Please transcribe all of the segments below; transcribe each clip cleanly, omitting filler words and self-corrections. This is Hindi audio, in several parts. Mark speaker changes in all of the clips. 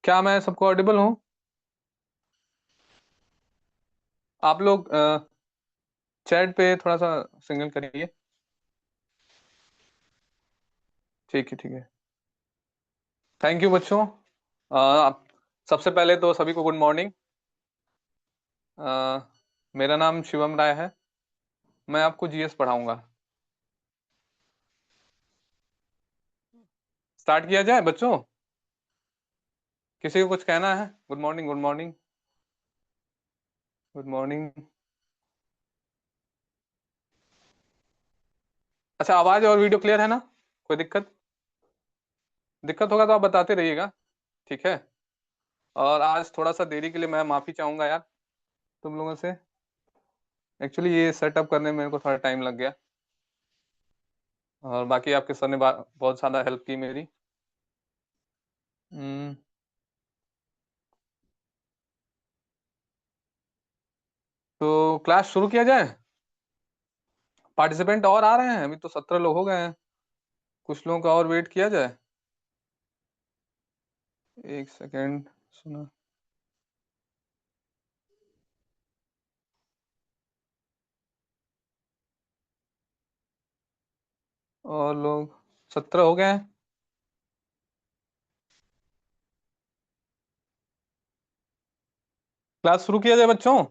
Speaker 1: क्या मैं सबको ऑडिबल हूँ? आप लोग चैट पे थोड़ा सा सिग्नल करिए। ठीक है, ठीक है। थैंक यू बच्चों। सबसे पहले तो सभी को गुड मॉर्निंग। मेरा नाम शिवम राय है। मैं आपको जीएस पढ़ाऊंगा। स्टार्ट किया जाए बच्चों? किसी को कुछ कहना है? Good morning, good morning, good morning. अच्छा, आवाज और वीडियो क्लियर है ना? कोई दिक्कत? दिक्कत होगा तो आप बताते रहिएगा। ठीक है। और आज थोड़ा सा देरी के लिए मैं माफी चाहूंगा यार, तुम लोगों से। एक्चुअली ये सेटअप करने में मेरे को थोड़ा टाइम लग गया। और बाकी आपके सर ने बहुत ज्यादा हेल्प की मेरी। हम्म। तो क्लास शुरू किया जाए। पार्टिसिपेंट और आ रहे हैं, अभी तो 17 लोग हो गए हैं। कुछ लोगों का और वेट किया जाए। एक सेकेंड। सुना। और लोग 17 हो गए हैं। क्लास शुरू किया जाए बच्चों,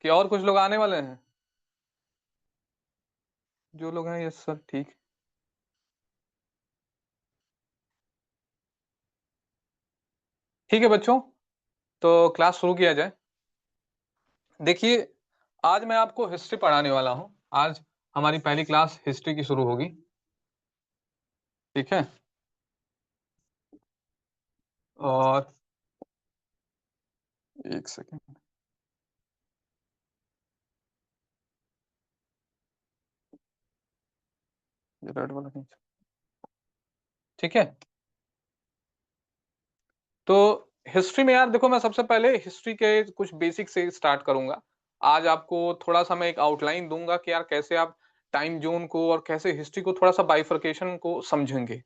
Speaker 1: कि और कुछ लोग आने वाले हैं? जो लोग हैं, यस सर, ठीक। ठीक है बच्चों, तो क्लास शुरू किया जाए। देखिए, आज मैं आपको हिस्ट्री पढ़ाने वाला हूँ। आज हमारी पहली क्लास हिस्ट्री की शुरू होगी। ठीक है। और एक सेकेंड। ये रेड वाला नहीं। ठीक है। तो हिस्ट्री में यार देखो, मैं सबसे पहले हिस्ट्री के कुछ बेसिक से स्टार्ट करूंगा। आज आपको थोड़ा सा मैं एक आउटलाइन दूंगा कि यार कैसे आप टाइम जोन को और कैसे हिस्ट्री को थोड़ा सा बाइफरकेशन को समझेंगे।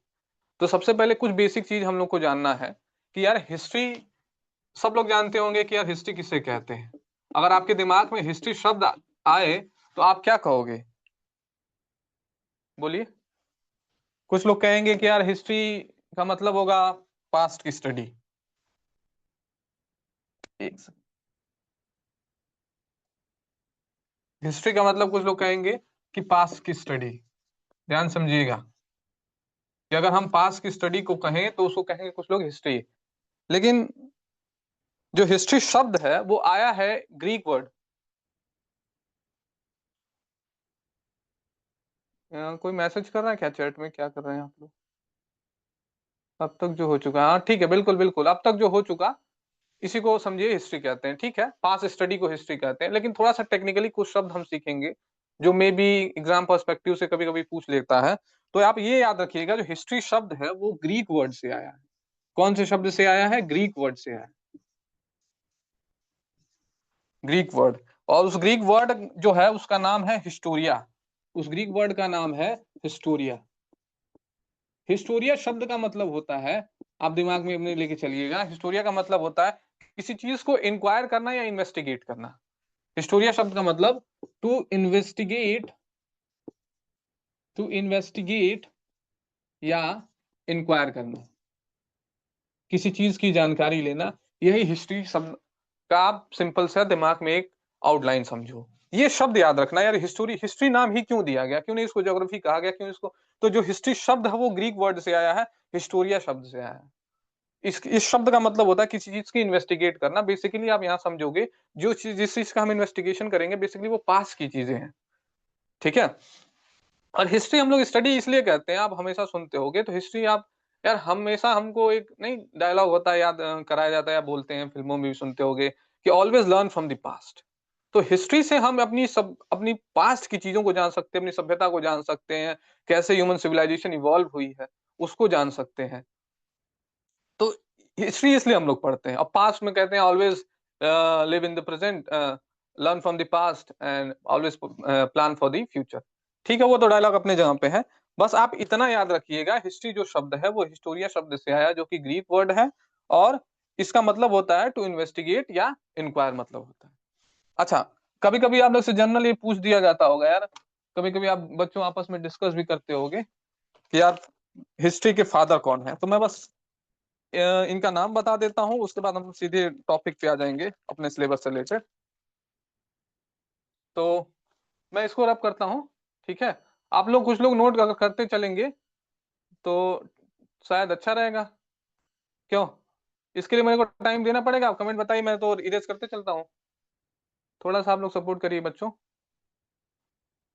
Speaker 1: तो सबसे पहले कुछ बेसिक चीज हम लोग को जानना है कि यार हिस्ट्री, सब लोग जानते होंगे कि यार हिस्ट्री किसे कहते हैं। अगर आपके दिमाग में हिस्ट्री शब्द आए तो आप क्या कहोगे? बोलिए। कुछ लोग कहेंगे कि यार हिस्ट्री का मतलब होगा पास्ट की स्टडी। हिस्ट्री का मतलब कुछ लोग कहेंगे कि पास्ट की स्टडी। ध्यान समझिएगा कि अगर हम पास्ट की स्टडी को कहें तो उसको कहेंगे कुछ लोग हिस्ट्री। लेकिन जो हिस्ट्री शब्द है वो आया है ग्रीक वर्ड। कोई मैसेज कर रहा है क्या चैट में? क्या कर रहे हैं आप लोग? अब तक जो हो चुका, हाँ ठीक है, बिल्कुल बिल्कुल, अब तक जो हो चुका इसी को समझिए हिस्ट्री कहते हैं। ठीक है, पास्ट स्टडी को हिस्ट्री कहते हैं। लेकिन थोड़ा सा टेक्निकली कुछ शब्द हम सीखेंगे जो मे बी एग्जाम पर्सपेक्टिव से कभी कभी पूछ लेता है। तो आप ये याद रखिएगा, जो हिस्ट्री शब्द है वो ग्रीक वर्ड से आया है। कौन से शब्द से आया है? ग्रीक वर्ड से आया है। Greek word. और उस ग्रीक वर्ड जो है उसका नाम है हिस्टोरिया। उस ग्रीक वर्ड का नाम है हिस्टोरिया। हिस्टोरिया शब्द का मतलब होता है, आप दिमाग में अपने लेके चलिएगा, हिस्टोरिया का मतलब होता है किसी चीज को इंक्वायर करना या इन्वेस्टिगेट करना। हिस्टोरिया शब्द का मतलब टू इन्वेस्टिगेट, टू इन्वेस्टिगेट या इंक्वायर करना, किसी चीज की जानकारी लेना। यही हिस्ट्री शब्द का आप सिंपल सा दिमाग में एक आउटलाइन समझो। ये शब्द याद रखना यार। हिस्टोरी, हिस्ट्री नाम ही क्यों दिया गया, क्यों नहीं इसको ज्योग्राफी कहा गया, क्यों इसको? तो जो हिस्ट्री शब्द है वो ग्रीक वर्ड से आया है, हिस्टोरिया शब्द से आया है। इस शब्द का मतलब होता है किसी चीज की इन्वेस्टिगेट करना। बेसिकली आप यहाँ समझोगे, जो चीज, जिस चीज का हम इन्वेस्टिगेशन करेंगे बेसिकली वो पास की चीजें हैं। ठीक है। और हिस्ट्री हम लोग स्टडी इसलिए कहते हैं, आप हमेशा सुनते होगे तो हिस्ट्री आप, यार हमेशा हमको एक नहीं डायलॉग होता है, याद कराया जाता है या बोलते हैं, फिल्मों में भी सुनते होगे कि always learn from the past. तो हिस्ट्री से हम अपनी पास्ट की चीजों को जान सकते हैं, अपनी सभ्यता को जान सकते हैं, कैसे ह्यूमन सिविलाइजेशन इवॉल्व हुई है उसको जान सकते हैं। तो हिस्ट्री इसलिए हम लोग पढ़ते हैं। और पास्ट में कहते हैं always live in the present, learn from the past and always plan for the future. ठीक है, वो तो डायलॉग अपने जगह पे है। बस आप इतना याद रखिएगा, हिस्ट्री जो शब्द है वो हिस्टोरिया शब्द से आया, जो कि ग्रीक वर्ड है, और इसका मतलब होता है टू इन्वेस्टिगेट या इंक्वायर मतलब होता है। अच्छा, कभी कभी आप लोग से जनरल ये पूछ दिया जाता होगा यार, कभी कभी आप बच्चों आपस में डिस्कस भी करते होगे कि यार हिस्ट्री के फादर कौन है, तो मैं बस इनका नाम बता देता हूँ, उसके बाद हम सीधे टॉपिक पे आ जाएंगे अपने सिलेबस से रिलेटेड। तो मैं इसको रब करता हूँ, ठीक है। आप लोग कुछ लोग नोट अगर करते चलेंगे तो शायद अच्छा रहेगा। क्यों? इसके लिए मेरे को टाइम देना पड़ेगा? आप कमेंट बताइए, मैं तो इरेज करते चलता हूँ। थोड़ा सा आप लोग सपोर्ट करिए बच्चों,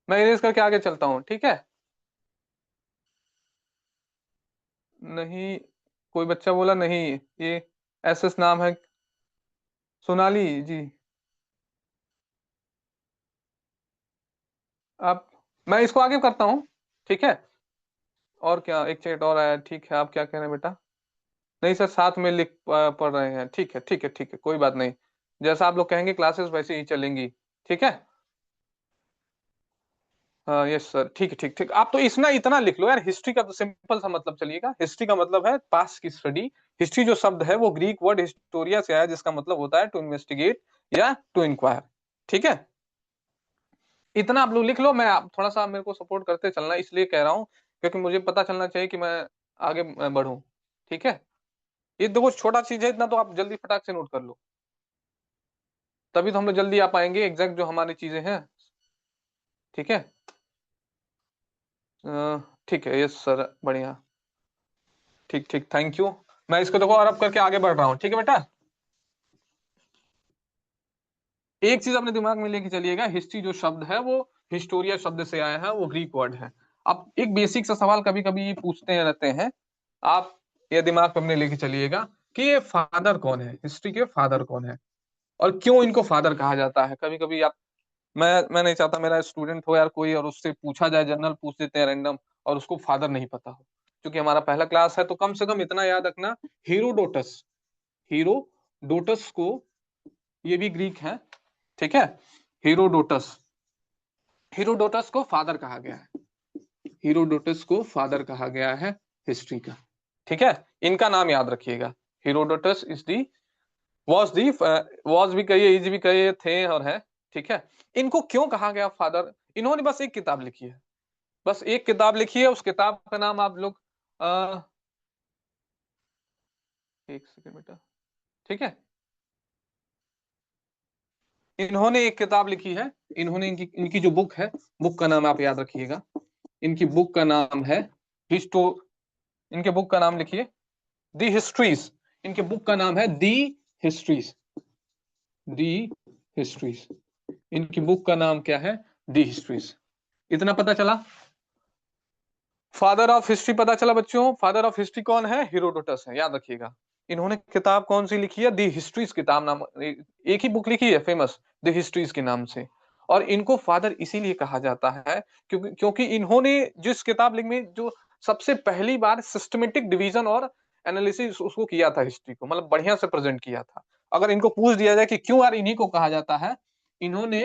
Speaker 1: मैं इरेज करके आगे चलता हूँ, ठीक है। नहीं, कोई बच्चा बोला नहीं, ये एसएस नाम है, सोनाली जी। आप, मैं इसको आगे करता हूँ, ठीक है। और क्या, एक चैट और आया, ठीक है। आप क्या कह रहे हैं बेटा? नहीं सर, साथ में लिख पढ़ रहे हैं, ठीक है ठीक है ठीक है, कोई बात नहीं। जैसा आप लोग कहेंगे क्लासेस वैसे ही चलेंगी, ठीक है। हाँ यस सर, ठीक है, ठीक ठीक। आप तो इसना इतना लिख लो यार, हिस्ट्री का तो सिंपल सा मतलब चलिएगा। हिस्ट्री का मतलब है पास्ट की स्टडी। हिस्ट्री जो शब्द है वो ग्रीक वर्ड हिस्टोरिया से आया, जिसका मतलब होता है टू इन्वेस्टिगेट या टू इंक्वायर, ठीक है। इतना आप लोग लिख लो। मैं आप थोड़ा सा मेरे को सपोर्ट करते चलना, इसलिए कह रहा हूँ क्योंकि मुझे पता चलना चाहिए कि मैं आगे बढ़ूं, ठीक है। ये देखो छोटा चीज है, इतना तो आप जल्दी फटाक से नोट कर लो, तभी तो हम लोग जल्दी आ पाएंगे एग्जैक्ट जो हमारी चीजें हैं, ठीक है। ठीक है, यस सर, बढ़िया, ठीक ठीक, थैंक यू। मैं इसको देखो अरब करके आगे बढ़ रहा हूँ, ठीक है बेटा। एक चीज अपने दिमाग में लेके चलिएगा, हिस्ट्री जो शब्द है वो हिस्टोरिया शब्द से आया है, वो ग्रीक वर्ड है। अब एक बेसिक सा सवाल कभी कभी पूछते रहते हैं, आप ये दिमाग पे अपने लेके चलिएगा कि ये फादर कौन है, हिस्ट्री के फादर कौन है, और क्यों इनको फादर कहा जाता है। कभी कभी आप, मैं नहीं चाहता मेरा स्टूडेंट हो यार कोई और उससे पूछा जाए, जनरल पूछ देते हैं रैंडम, और उसको फादर नहीं पता हो। क्योंकि हमारा पहला क्लास है, तो कम से कम इतना याद रखना, हीरोडोटस, हीरोडोटस को, ये भी ग्रीक है, ठीक है। हीरोडोटस, हीरोडोटस को फादर कहा गया है, हीरोडोटस को फादर कहा गया है हिस्ट्री का, ठीक है। इनका नाम याद रखिएगा, Herodotus is the, the, was भी कहिए, इज भी कहिए, थे और है, ठीक है। इनको क्यों कहा गया फादर? इन्होंने बस एक किताब लिखी है, बस एक किताब लिखी है, उस किताब का नाम आप लोग एक सेकंड बेटा, ठीक है। इन्होंने एक किताब लिखी है, इन्होंने इनकी इनकी जो बुक है, बुक का नाम आप याद रखिएगा, इनकी बुक का नाम है हिस्टो, इनके बुक का नाम लिखिए दी हिस्ट्रीज, इनके बुक का नाम है दी हिस्ट्रीज, दी हिस्ट्रीज, इनकी बुक का नाम क्या है? दी हिस्ट्रीज। इतना पता चला। फादर ऑफ हिस्ट्री पता चला बच्चों, फादर ऑफ हिस्ट्री कौन है? हीरोडोटस है, याद रखिएगा। इन्होंने किताब कौन सी लिखी है? दी हिस्ट्रीज किताब नाम, एक ही बुक लिखी है फेमस, द हिस्ट्रीज के नाम से। और इनको फादर इसीलिए कहा जाता है क्योंकि इन्होंने जिस किताब में जो सबसे पहली बार सिस्टमेटिक डिवीजन और एनालिसिस उसको किया था, हिस्ट्री को मतलब बढ़िया से प्रेजेंट किया था। अगर इनको पूछ दिया जाए कि क्यों यार इन्हीं को कहा जाता है, इन्होंने,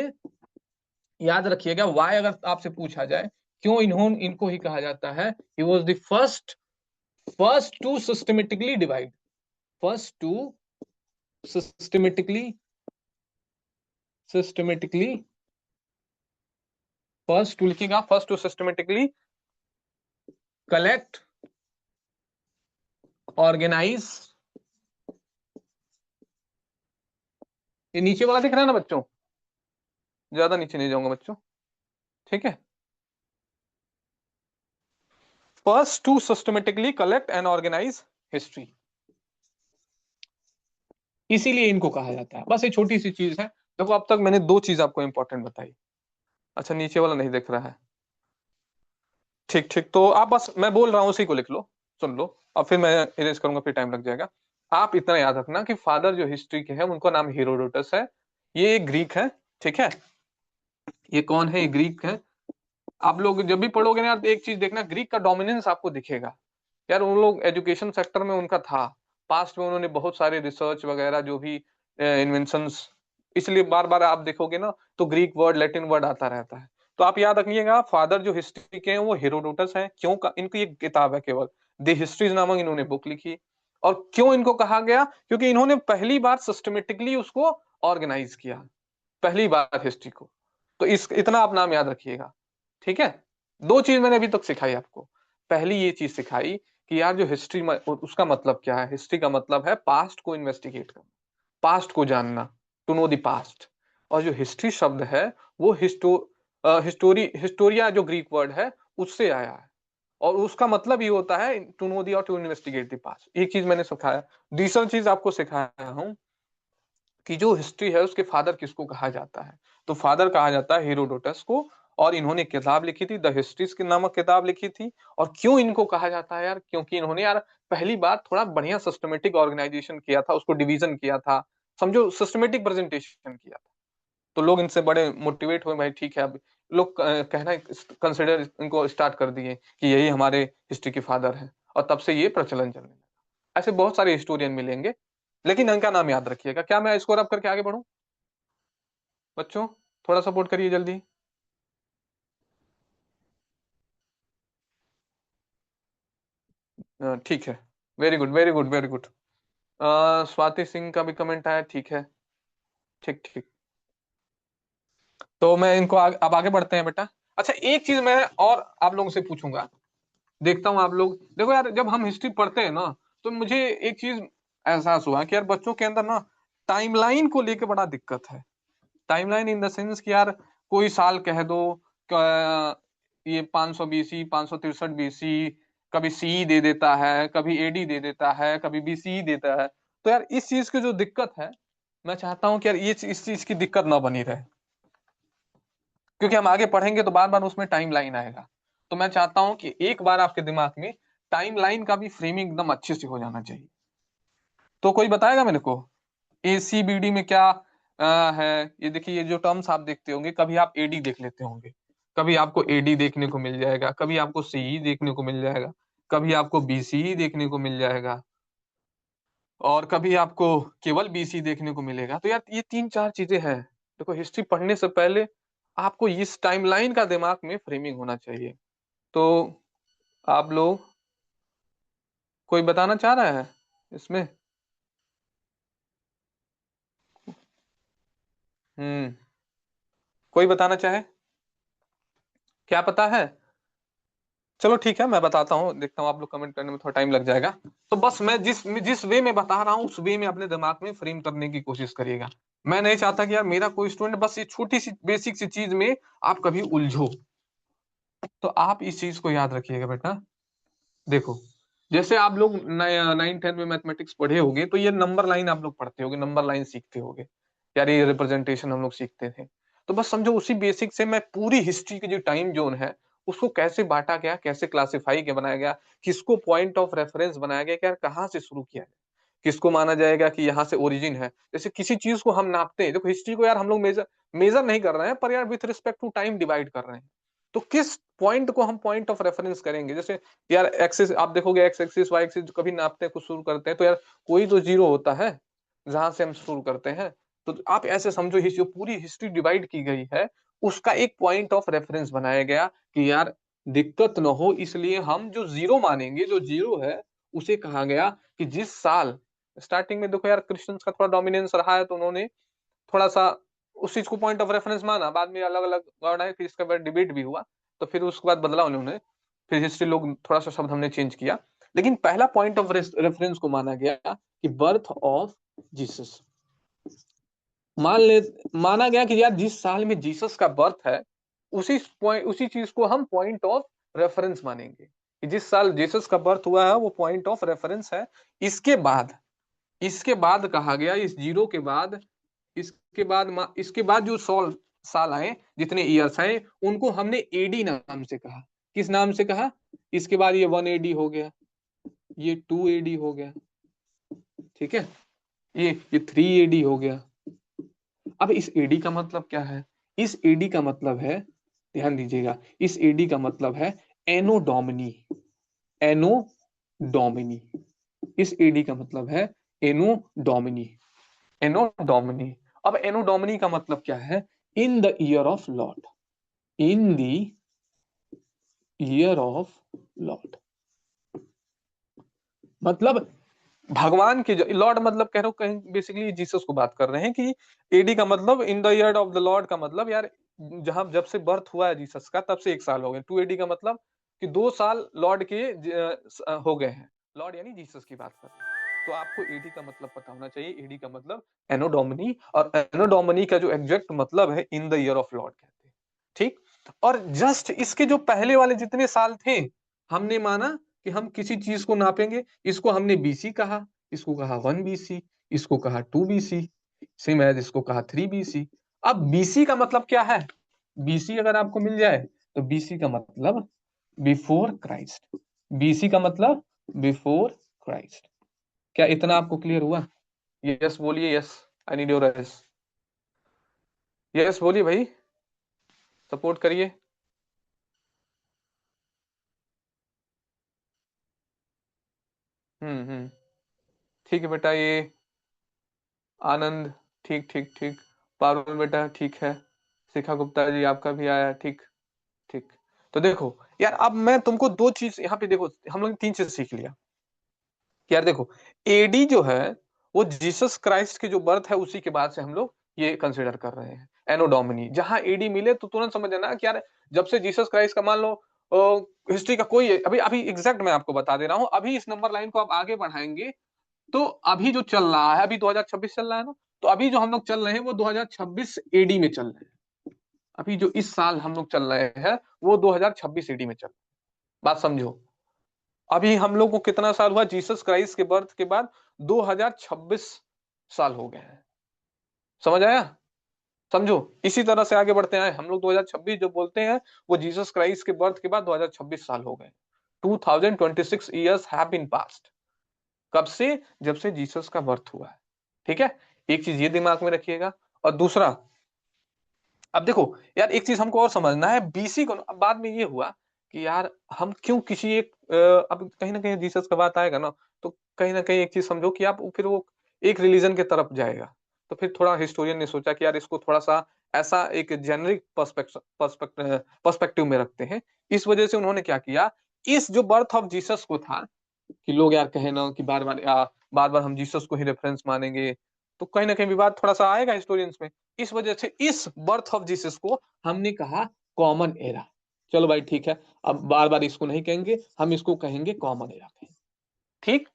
Speaker 1: याद रखिएगा वाई, अगर आपसे पूछा जाए क्यों इन्होंने इनको ही कहा जाता है, he was the first to systematically divide, first to systematically, systematically, first to लिखिएगा, first to systematically collect, organize, ये नीचे वाला दिख रहा है ना बच्चों, ज्यादा नीचे नहीं जाऊंगा बच्चों, ठीक है। First to systematically collect and organize history, इसीलिए इनको कहा जाता है। बस ये छोटी सी चीज है। देखो अब तक मैंने दो चीज आपको इंपॉर्टेंट बताई। अच्छा, नीचे वाला नहीं दिख रहा है, ठीक ठीक, तो आप बस मैं बोल रहा हूँ उसी को लिख लो, सुन लो, और फिर मैं इरेज करूंगा, फिर टाइम लग जाएगा। आप इतना याद रखना कि फादर जो हिस्ट्री के हैं उनका नाम हीरोडोटस है, ये एक ग्रीक है, ठीक है। ये कौन है? ये ग्रीक है। आप लोग जब भी पढ़ोगे ना यार, एक चीज देखना, ग्रीक का डोमिनेंस आपको दिखेगा यार। उन लोग एजुकेशन सेक्टर में उनका था, पास्ट में उन्होंने बहुत सारे रिसर्च वगैरह जो भी इन्वेंशंस, इसलिए बार बार आप देखोगे ना तो ग्रीक वर्ड लैटिन वर्ड आता रहता है। तो आप याद रखिएगा, फादर जो हिस्ट्री के हैं वो हेरोडोटस हैं। क्यों इनकी एक किताब है केवल, द हिस्ट्रीज नामक इन्होंने बुक लिखी। और क्यों इनको कहा गया, क्योंकि इन्होंने पहली बार सिस्टमेटिकली उसको ऑर्गेनाइज किया, पहली बार हिस्ट्री को। तो इस इतना आप नाम याद रखिएगा, ठीक है। दो चीज मैंने अभी तक सिखाई आपको। पहली ये चीज सिखाई कि यार जो हिस्ट्री उसका मतलब क्या है। हिस्ट्री का मतलब है पास्ट को इन्वेस्टिगेट करना, पास्ट को जानना, टू नो द पास्ट। और जो हिस्ट्री शब्द है वो हिस्टोरिया जो ग्रीक वर्ड है उससे आया है, और उसका मतलब ये होता है टू नो दी और टू इन्वेस्टिगेट द पास्ट। एक चीज मैंने सिखाया। दूसरा चीज आपको सिखाया हूं कि जो हिस्ट्री है उसके फादर किसको कहा जाता है। तो फादर कहा जाता है हेरोडोटस को। और इन्होंने किताब लिखी थी, द हिस्ट्रीज की नामक किताब लिखी थी। और क्यों इनको कहा जाता है यार, क्योंकि इन्होंने यार पहली बार थोड़ा बढ़िया सिस्टमेटिक ऑर्गेनाइजेशन किया था, उसको डिवीजन किया था, समझो सिस्टमेटिक प्रेजेंटेशन किया था। तो लोग इनसे बड़े मोटिवेट हुए, भाई ठीक है अब लोग कहना कंसिडर इनको स्टार्ट कर दिए कि यही हमारे हिस्ट्री के फादर हैं। और तब से ये प्रचलन चलने लगा। ऐसे बहुत सारे हिस्टोरियन मिलेंगे, लेकिन इनका नाम याद रखिएगा। क्या मैं इसको रब करके आगे बढ़ूं बच्चों? थोड़ा सपोर्ट करिए जल्दी। ठीक है, very good very good very good. Swati Singh का भी कमेंट आया, ठीक है, ठीक ठीक। तो मैं इनको अब आगे बढ़ते हैं बेटा। अच्छा, एक चीज मैं और आप लोगों से पूछूंगा, देखता हूँ आप लोग देखो यार, जब हम हिस्ट्री पढ़ते हैं ना, तो मुझे एक चीज एहसास हुआ कि यार बच्चों के अंदर ना टाइमलाइन को लेके बड़ा दिक्कत है। टाइमलाइन इन द सेंस कि यार कोई साल कह दो, ये 500 बीसी, 563 बीसी, कभी सी दे देता है, कभी एडी दे देता है, कभी बीसी देता है। तो यार इस चीज की जो दिक्कत है, मैं चाहता हूँ कि यार ये इस चीज की दिक्कत ना बनी रहे, क्योंकि हम आगे पढ़ेंगे तो बार बार उसमें टाइम लाइन आएगा। तो मैं चाहता हूं कि एक बार आपके दिमाग में टाइम लाइन का भी फ्रेमिंग एकदम अच्छे से हो जाना चाहिए। तो कोई बताएगा मेरे को एसीबीडी में क्या है? ये देखिए, ये जो टर्म्स आप देखते होंगे, कभी आप एडी देख लेते होंगे, कभी आपको एडी देखने को मिल जाएगा, कभी आपको सीई देखने को मिल जाएगा, कभी आपको बीसीई देखने को मिल जाएगा, और कभी आपको केवल बीसी देखने को मिलेगा। तो यार ये तीन चार चीजें हैं। देखो, हिस्ट्री पढ़ने से पहले आपको इस टाइमलाइन का दिमाग में फ्रेमिंग होना चाहिए। तो आप लोग, कोई बताना चाह रहा है इसमें? हम्म, कोई बताना चाहे? क्या पता है? चलो ठीक है, मैं बताता हूँ, देखता हूँ आप लोग कमेंट करने में थोड़ा टाइम लग जाएगा। तो बस मैं जिस जिस वे में बता रहा हूँ उस वे में अपने दिमाग में फ्रेम करने की कोशिश करिएगा। मैं नहीं चाहता कि यार मेरा कोई स्टूडेंट बस ये छोटी सी बेसिक सी चीज में आप कभी उलझो। तो आप इस चीज को याद रखिएगा बेटा। देखो, जैसे आप लोग 9th 10th में मैथमेटिक्स पढ़े होगे, तो ये नंबर लाइन आप लोग पढ़ते होगे, नंबर लाइन सीखते होगे, यार ये रिप्रेजेंटेशन हम लोग सीखते थे। तो बस समझो उसी बेसिक से मैं पूरी हिस्ट्री की जो टाइम जोन है उसको कैसे बांटा गया, कैसे क्लासिफाई के बनाया गया, किसको पॉइंट ऑफ रेफरेंस बनाया गया कि यार कहाँ से शुरू किया है, किसको माना जाएगा कि यहाँ से ओरिजिन है। जैसे किसी चीज को हम नापते हैं, देखो हिस्ट्री को यार हम लोग मेजर मेजर नहीं कर रहे हैं, पर यार with respect to time divide कर रहे हैं। तो किस पॉइंट को हम पॉइंट ऑफ रेफरेंस करेंगे? जैसे यार एक्सिस आप देखोगे, एक्स एक्सिस वाई एक्सिस कभी नापते हैं, कुछ शुरू करते हैं, तो यार कोई तो जीरो होता है जहां से हम शुरू करते हैं। तो आप ऐसे समझो, जो पूरी हिस्ट्री डिवाइड की गई है उसका एक पॉइंट ऑफ रेफरेंस बनाया गया कि यार दिक्कत न हो, इसलिए हम जो जीरो मानेंगे, जो जीरो है उसे कहा गया कि जिस साल स्टार्टिंग में, देखो यार क्रिश्चियंस का थोड़ा डोमिनेंस रहा है, तो उन्होंने थोड़ा सा उस चीज को पॉइंट ऑफ रेफरेंस माना। बाद में अलग अलग गॉड आए, फिर इसके बाद डिबेट भी हुआ, तो फिर उसके बाद बदला उन्होंने, फिर हिस्ट्री लोग थोड़ा सा शब्द हमने चेंज किया। लेकिन पहला पॉइंट ऑफ रेफरेंस को माना गया कि बर्थ ऑफ जीसस। मान ले माना गया कि यार जिस साल में जीसस का बर्थ है, उसी पॉइंट उसी चीज को हम पॉइंट ऑफ रेफरेंस मानेंगे कि जिस साल जीसस का बर्थ हुआ है वो पॉइंट ऑफ रेफरेंस है। इसके बाद कहा गया, इस जीरो के बाद, इसके बाद जो साल साल आए, जितने ईयर्स आए, उनको हमने एडी नाम से कहा। किस नाम से कहा? इसके बाद ये 1 एडी हो गया, ये 2 एडी हो गया, ठीक है, ये 3 एडी हो गया। अब इस एडी का मतलब क्या है? इस एडी का मतलब है, ध्यान दीजिएगा, इस एडी का मतलब है एनो डोमिनी। एनो डोमिनी, इस एडी का मतलब है एनो डोमिनी। एनो डोमिनी। अब एनो डोमिनी का मतलब क्या है? In the year of Lord. In the year of Lord. मतलब भगवान के लॉर्ड मतलब कह रहे हो, कहीं बेसिकली जीसस को बात कर रहे हैं कि एडी का मतलब in the year of the Lord का मतलब यार जहां जब से बर्थ हुआ है जीसस का तब से 1 साल हो गए। 2 AD का मतलब कि 2 साल लॉर्ड के हो गए हैं। लॉर्ड यानी जीसस की बात कर रहे हैं। तो आपको एडी का मतलब पता होना चाहिए। एडी का मतलब एनो डोमिनी, और एनो डोमिनी का जो एग्जैक्ट मतलब है in the year of Lord कहते हैं। ठीक। और जस्ट इसके जो पहले वाले जितने साल थे, हमने माना कि हम किसी चीज को नापेंगे, इसको हमने बीसी कहा, इसको कहा 1 BC, इसको कहा 2 BC, सेम एज इसको कहा 3 BC। अब बीसी का मतलब क्या है? बीसी अगर आपको मिल जाए तो बीसी का मतलब बिफोर क्राइस्ट। बीसी का मतलब बिफोर क्राइस्ट। क्या इतना आपको क्लियर हुआ? यस बोलिए, yes. I need your yes. Yes बोलिए भाई, सपोर्ट करिए। हम्म। ठीक है बेटा, ये आनंद, ठीक ठीक ठीक। पारुल बेटा ठीक है। शिखा गुप्ता जी आपका भी आया, ठीक ठीक। तो देखो यार, अब मैं तुमको दो चीज यहाँ पे देखो, हम लोग ने 3 चीज सीख लिया कि यार देखो, एडी जो है वो जीसस क्राइस्ट के जो बर्थ है उसी के बाद से हम लोग ये कंसिडर कर रहे हैं। एनो डोमिनी जहां एडी मिले तो तुरंत समझ जाना कि यार जब से जीसस क्राइस्ट का मान लो हिस्ट्री का कोई अभी अभी एग्जैक्ट मैं आपको बता दे रहा हूं। अभी इस नंबर लाइन को आप आगे बढ़ाएंगे तो अभी जो चल रहा है, अभी 2026 चल रहा है ना, तो अभी जो हम लोग चल रहे हैं वो 2026 एडी में चल रहे हैं। अभी जो इस साल हम लोग चल रहे हैं वो 2026 एडी में चल रहे हैं। बात समझो। अभी हम लोग को कितना साल हुआ जीसस क्राइस्ट के बर्थ के बाद? 2026 साल हो गए हैं। समझ आया? समझो। इसी तरह से आगे बढ़ते हैं हम लोग। 2026 जो बोलते हैं वो जीसस क्राइस्ट के बर्थ के बाद 2026 साल हो गए। 2026 ईयर्स हैव बीन पास्ट। कब से? जब से जीसस का बर्थ हुआ है। ठीक है, एक चीज ये दिमाग में रखिएगा। और दूसरा, अब देखो यार, एक चीज हमको और समझना है बीसी को। अब बाद में ये हुआ कि यार हम क्यों किसी एक अब कहीं ना कहीं जीसस का बात आएगा ना, तो कहीं ना कहीं एक चीज समझो कि आप फिर वो एक रिलीजन के तरफ जाएगा। तो फिर थोड़ा हिस्टोरियन ने सोचा कि यार इसको थोड़ा सा ऐसा एक जेनरिक पर्सपेक्टिव में रखते हैं। इस वजह से उन्होंने क्या किया, इस जो बर्थ ऑफ जीसस को था कि लोग यार कहे ना कि बार बार हम जीसस को ही रेफरेंस मानेंगे, तो कहीं ना कहीं विवाद थोड़ा सा आएगा हिस्टोरियंस में। इस वजह से इस बर्थ ऑफ जीसस को हमने कहा कॉमन एरा। चलो भाई ठीक है, अब बार बार इसको नहीं कहेंगे, हम इसको कहेंगे कॉमन एरा। ठीक।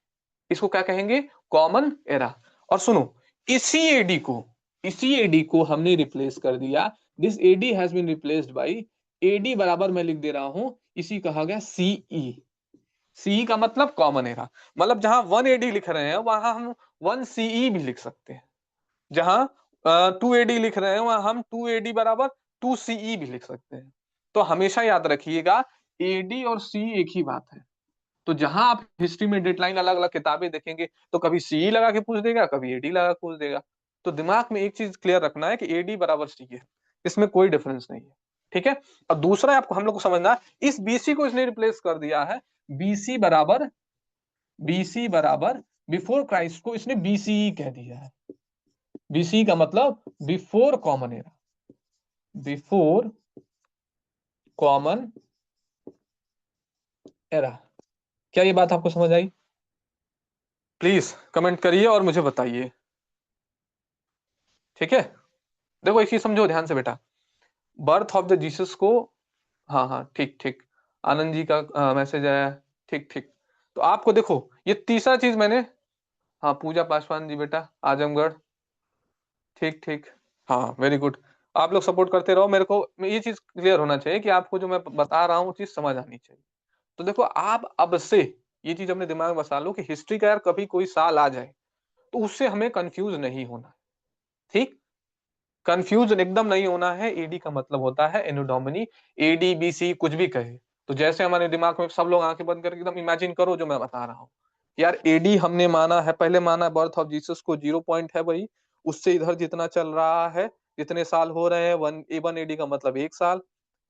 Speaker 1: इसको क्या कहेंगे? Common era. और सुनो, इसी एडी को इसी एडी को हमने रिप्लेस कर दिया। This AD has been replaced by AD बराबर मैं लिख दे रहा हूं, इसी कहा गया सीई। सीई का मतलब कॉमन एरा। मतलब जहां 1 AD लिख रहे हैं वहां हम 1 CE भी लिख सकते हैं। जहां 2 AD लिख रहे हैं वहां हम 2 AD बराबर 2 CE भी लिख सकते हैं। तो हमेशा याद रखिएगा, एडी और सी एक ही बात है। तो जहां आप हिस्ट्री में डेटलाइन अलग अलग किताबें देखेंगे तो कभी सीई लगा के पूछ देगा, कभी एडी लगा के पूछ देगा। तो दिमाग में एक चीज क्लियर रखना है कि एडी बराबर सी है, इसमें कोई डिफरेंस नहीं है। ठीक है। और दूसरा आपको हम लोग को समझना है, इस बीसी को इसने रिप्लेस कर दिया है। बीसी बराबर बिफोर क्राइस्ट को इसने बीसीई कह दिया है। बीसी का मतलब before common era. Before common era. क्या ये बात आपको समझ आई? प्लीज कमेंट करिए और मुझे बताइए। ठीक है। देखो एक चीज समझो ध्यान से बेटा, बर्थ ऑफ द जीसस को, हाँ हाँ ठीक ठीक, आनंद जी का मैसेज आया। ठीक ठीक। तो आपको देखो ये तीसरा चीज मैंने, हाँ पूजा पासवान जी बेटा आजमगढ़, ठीक ठीक। हाँ वेरी गुड। आप लोग सपोर्ट करते रहो मेरे को। ये चीज क्लियर होना चाहिए कि आपको जो मैं बता रहा हूँ चीज समझ आनी चाहिए। तो देखो आप अब से ये चीज अपने दिमाग में बसा लो कि हिस्ट्री का यार कभी कोई साल आ जाए तो उससे हमें कंफ्यूज नहीं होना। ठीक। कंफ्यूजन एकदम नहीं होना है। एडी का मतलब होता है एनोडोमिनी। एडी बीसी कुछ भी कहे, तो जैसे हमारे दिमाग में सब लोग आंखें बंद करके एकदम इमेजिन करो जो मैं बता रहा हूँ। यार एडी हमने माना है, पहले माना बर्थ ऑफ जीसस को 0 पॉइंट है भाई, उससे इधर जितना चल रहा है, जितने साल हो रहे हैं, 1 AD का मतलब 1 साल,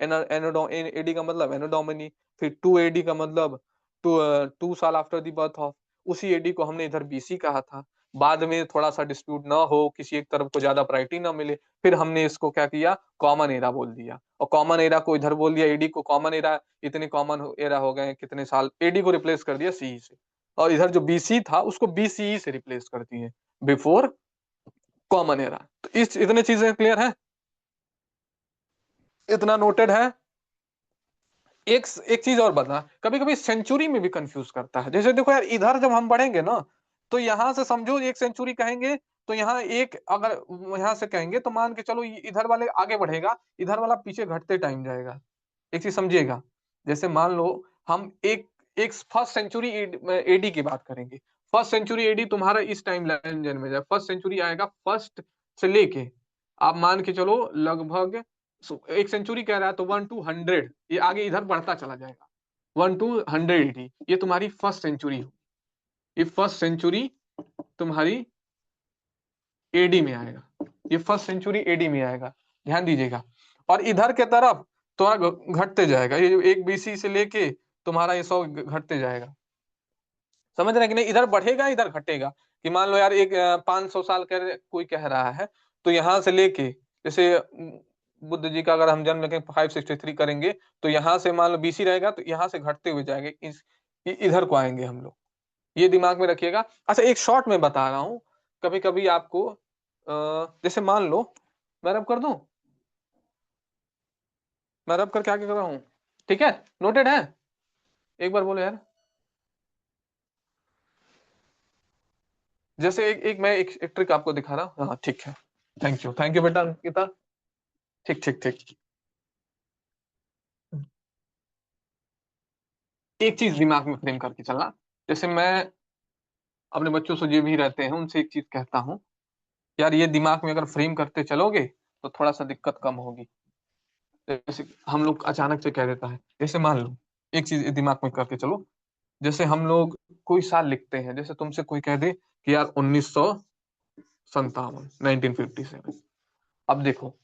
Speaker 1: एडी का मतलब एनोडोमिनी, फिर 2 AD का मतलब 2 साल आफ्टर द बर्थ ऑफ, उसी एडी को हमने इधर बीसी कहा था। बाद में थोड़ा सा डिस्प्यूट ना हो, किसी एक तरफ को ज्यादा प्रायोरिटी ना मिले, फिर हमने इसको क्या किया, कॉमन एरा बोल दिया। और कॉमन एरा को इधर बोल दिया, एडी को कॉमन एरा, इतने कॉमन एरा हो गए कितने साल, एडी को रिप्लेस कर दिया सीई से, और इधर जो बीसी था उसको बीसीई से रिप्लेस कर दिए, बिफोर कॉमन एरा। तो इस इतने चीजें क्लियर है, इतना नोटेड है। एक एक चीज और बता, कभी कभी सेंचुरी में भी कंफ्यूज करता है। जैसे देखो यार, इधर जब हम बढ़ेंगे ना, तो यहां से समझो एक सेंचुरी कहेंगे, तो यहाँ एक अगर यहां से कहेंगे तो मान के चलो इधर वाले आगे बढ़ेगा, इधर वाला पीछे घटते टाइम जाएगा। एक चीज समझिएगा, जैसे मान लो हम एक एक फर्स्ट सेंचुरी एडी की बात करेंगे, फर्स्ट सेंचुरी एडी तुम्हारा इस टाइम लाइन में जाए, फर्स्ट सेंचुरी आएगा फर्स्ट से लेके, आप मान के चलो लगभग एक सेंचुरी कह रहा है तो 1 to 100, ये आगे इधर बढ़ता चला जाएगा, 1 to 100 ये तुम्हारी फर्स्ट सेंचुरी हो, ये फर्स्ट सेंचुरी तुम्हारी एडी में आएगा, ये फर्स्ट सेंचुरी एडी में आएगा, ध्यान दीजिएगा। और इधर के तरफ तुम्हारा घटते जाएगा, ये एक बीसी से लेके तुम्हारा ये 100 घटते जाएगा, समझ रहे हैं कि नहीं, इधर बढ़ेगा इधर घटेगा। कि मान लो यार एक 500 साल कोई कह रहा है, तो यहां से लेके जैसे बुद्ध जी का अगर हम जन्म लेके 563 करेंगे, तो यहाँ से मान लो बीसी रहेगा, तो यहाँ से घटते हुए जाएंगे, इधर को आएंगे हम लोग, ये दिमाग में रखिएगा। अच्छा एक शॉर्ट में बता रहा हूँ, कभी कभी आपको जैसे मान लो मैं रब कर दूं, मैं रब कर क्या क्या कर रहा हूँ, ठीक है, नोटेड है, एक बार बोलो यार। जैसे एक मैं एक ट्रिक आपको दिखा रहा हूँ, हाँ ठीक है, थैंक यू बेटा अंकिता, ठीक ठीक ठीक। एक चीज दिमाग में फ्रेम करके चलना, जैसे मैं अपने बच्चों से जो भी रहते हैं उनसे एक चीज कहता हूँ, यार ये दिमाग में अगर फ्रेम करते चलोगे तो थोड़ा सा दिक्कत कम होगी। जैसे हम लोग अचानक से कह देता है, जैसे मान लो एक चीज दिमाग में करके चलो, जैसे हम लोग कोई साल लिखते हैं, जैसे तुमसे कोई कह दे कि यार 1957, 1957, अब देखो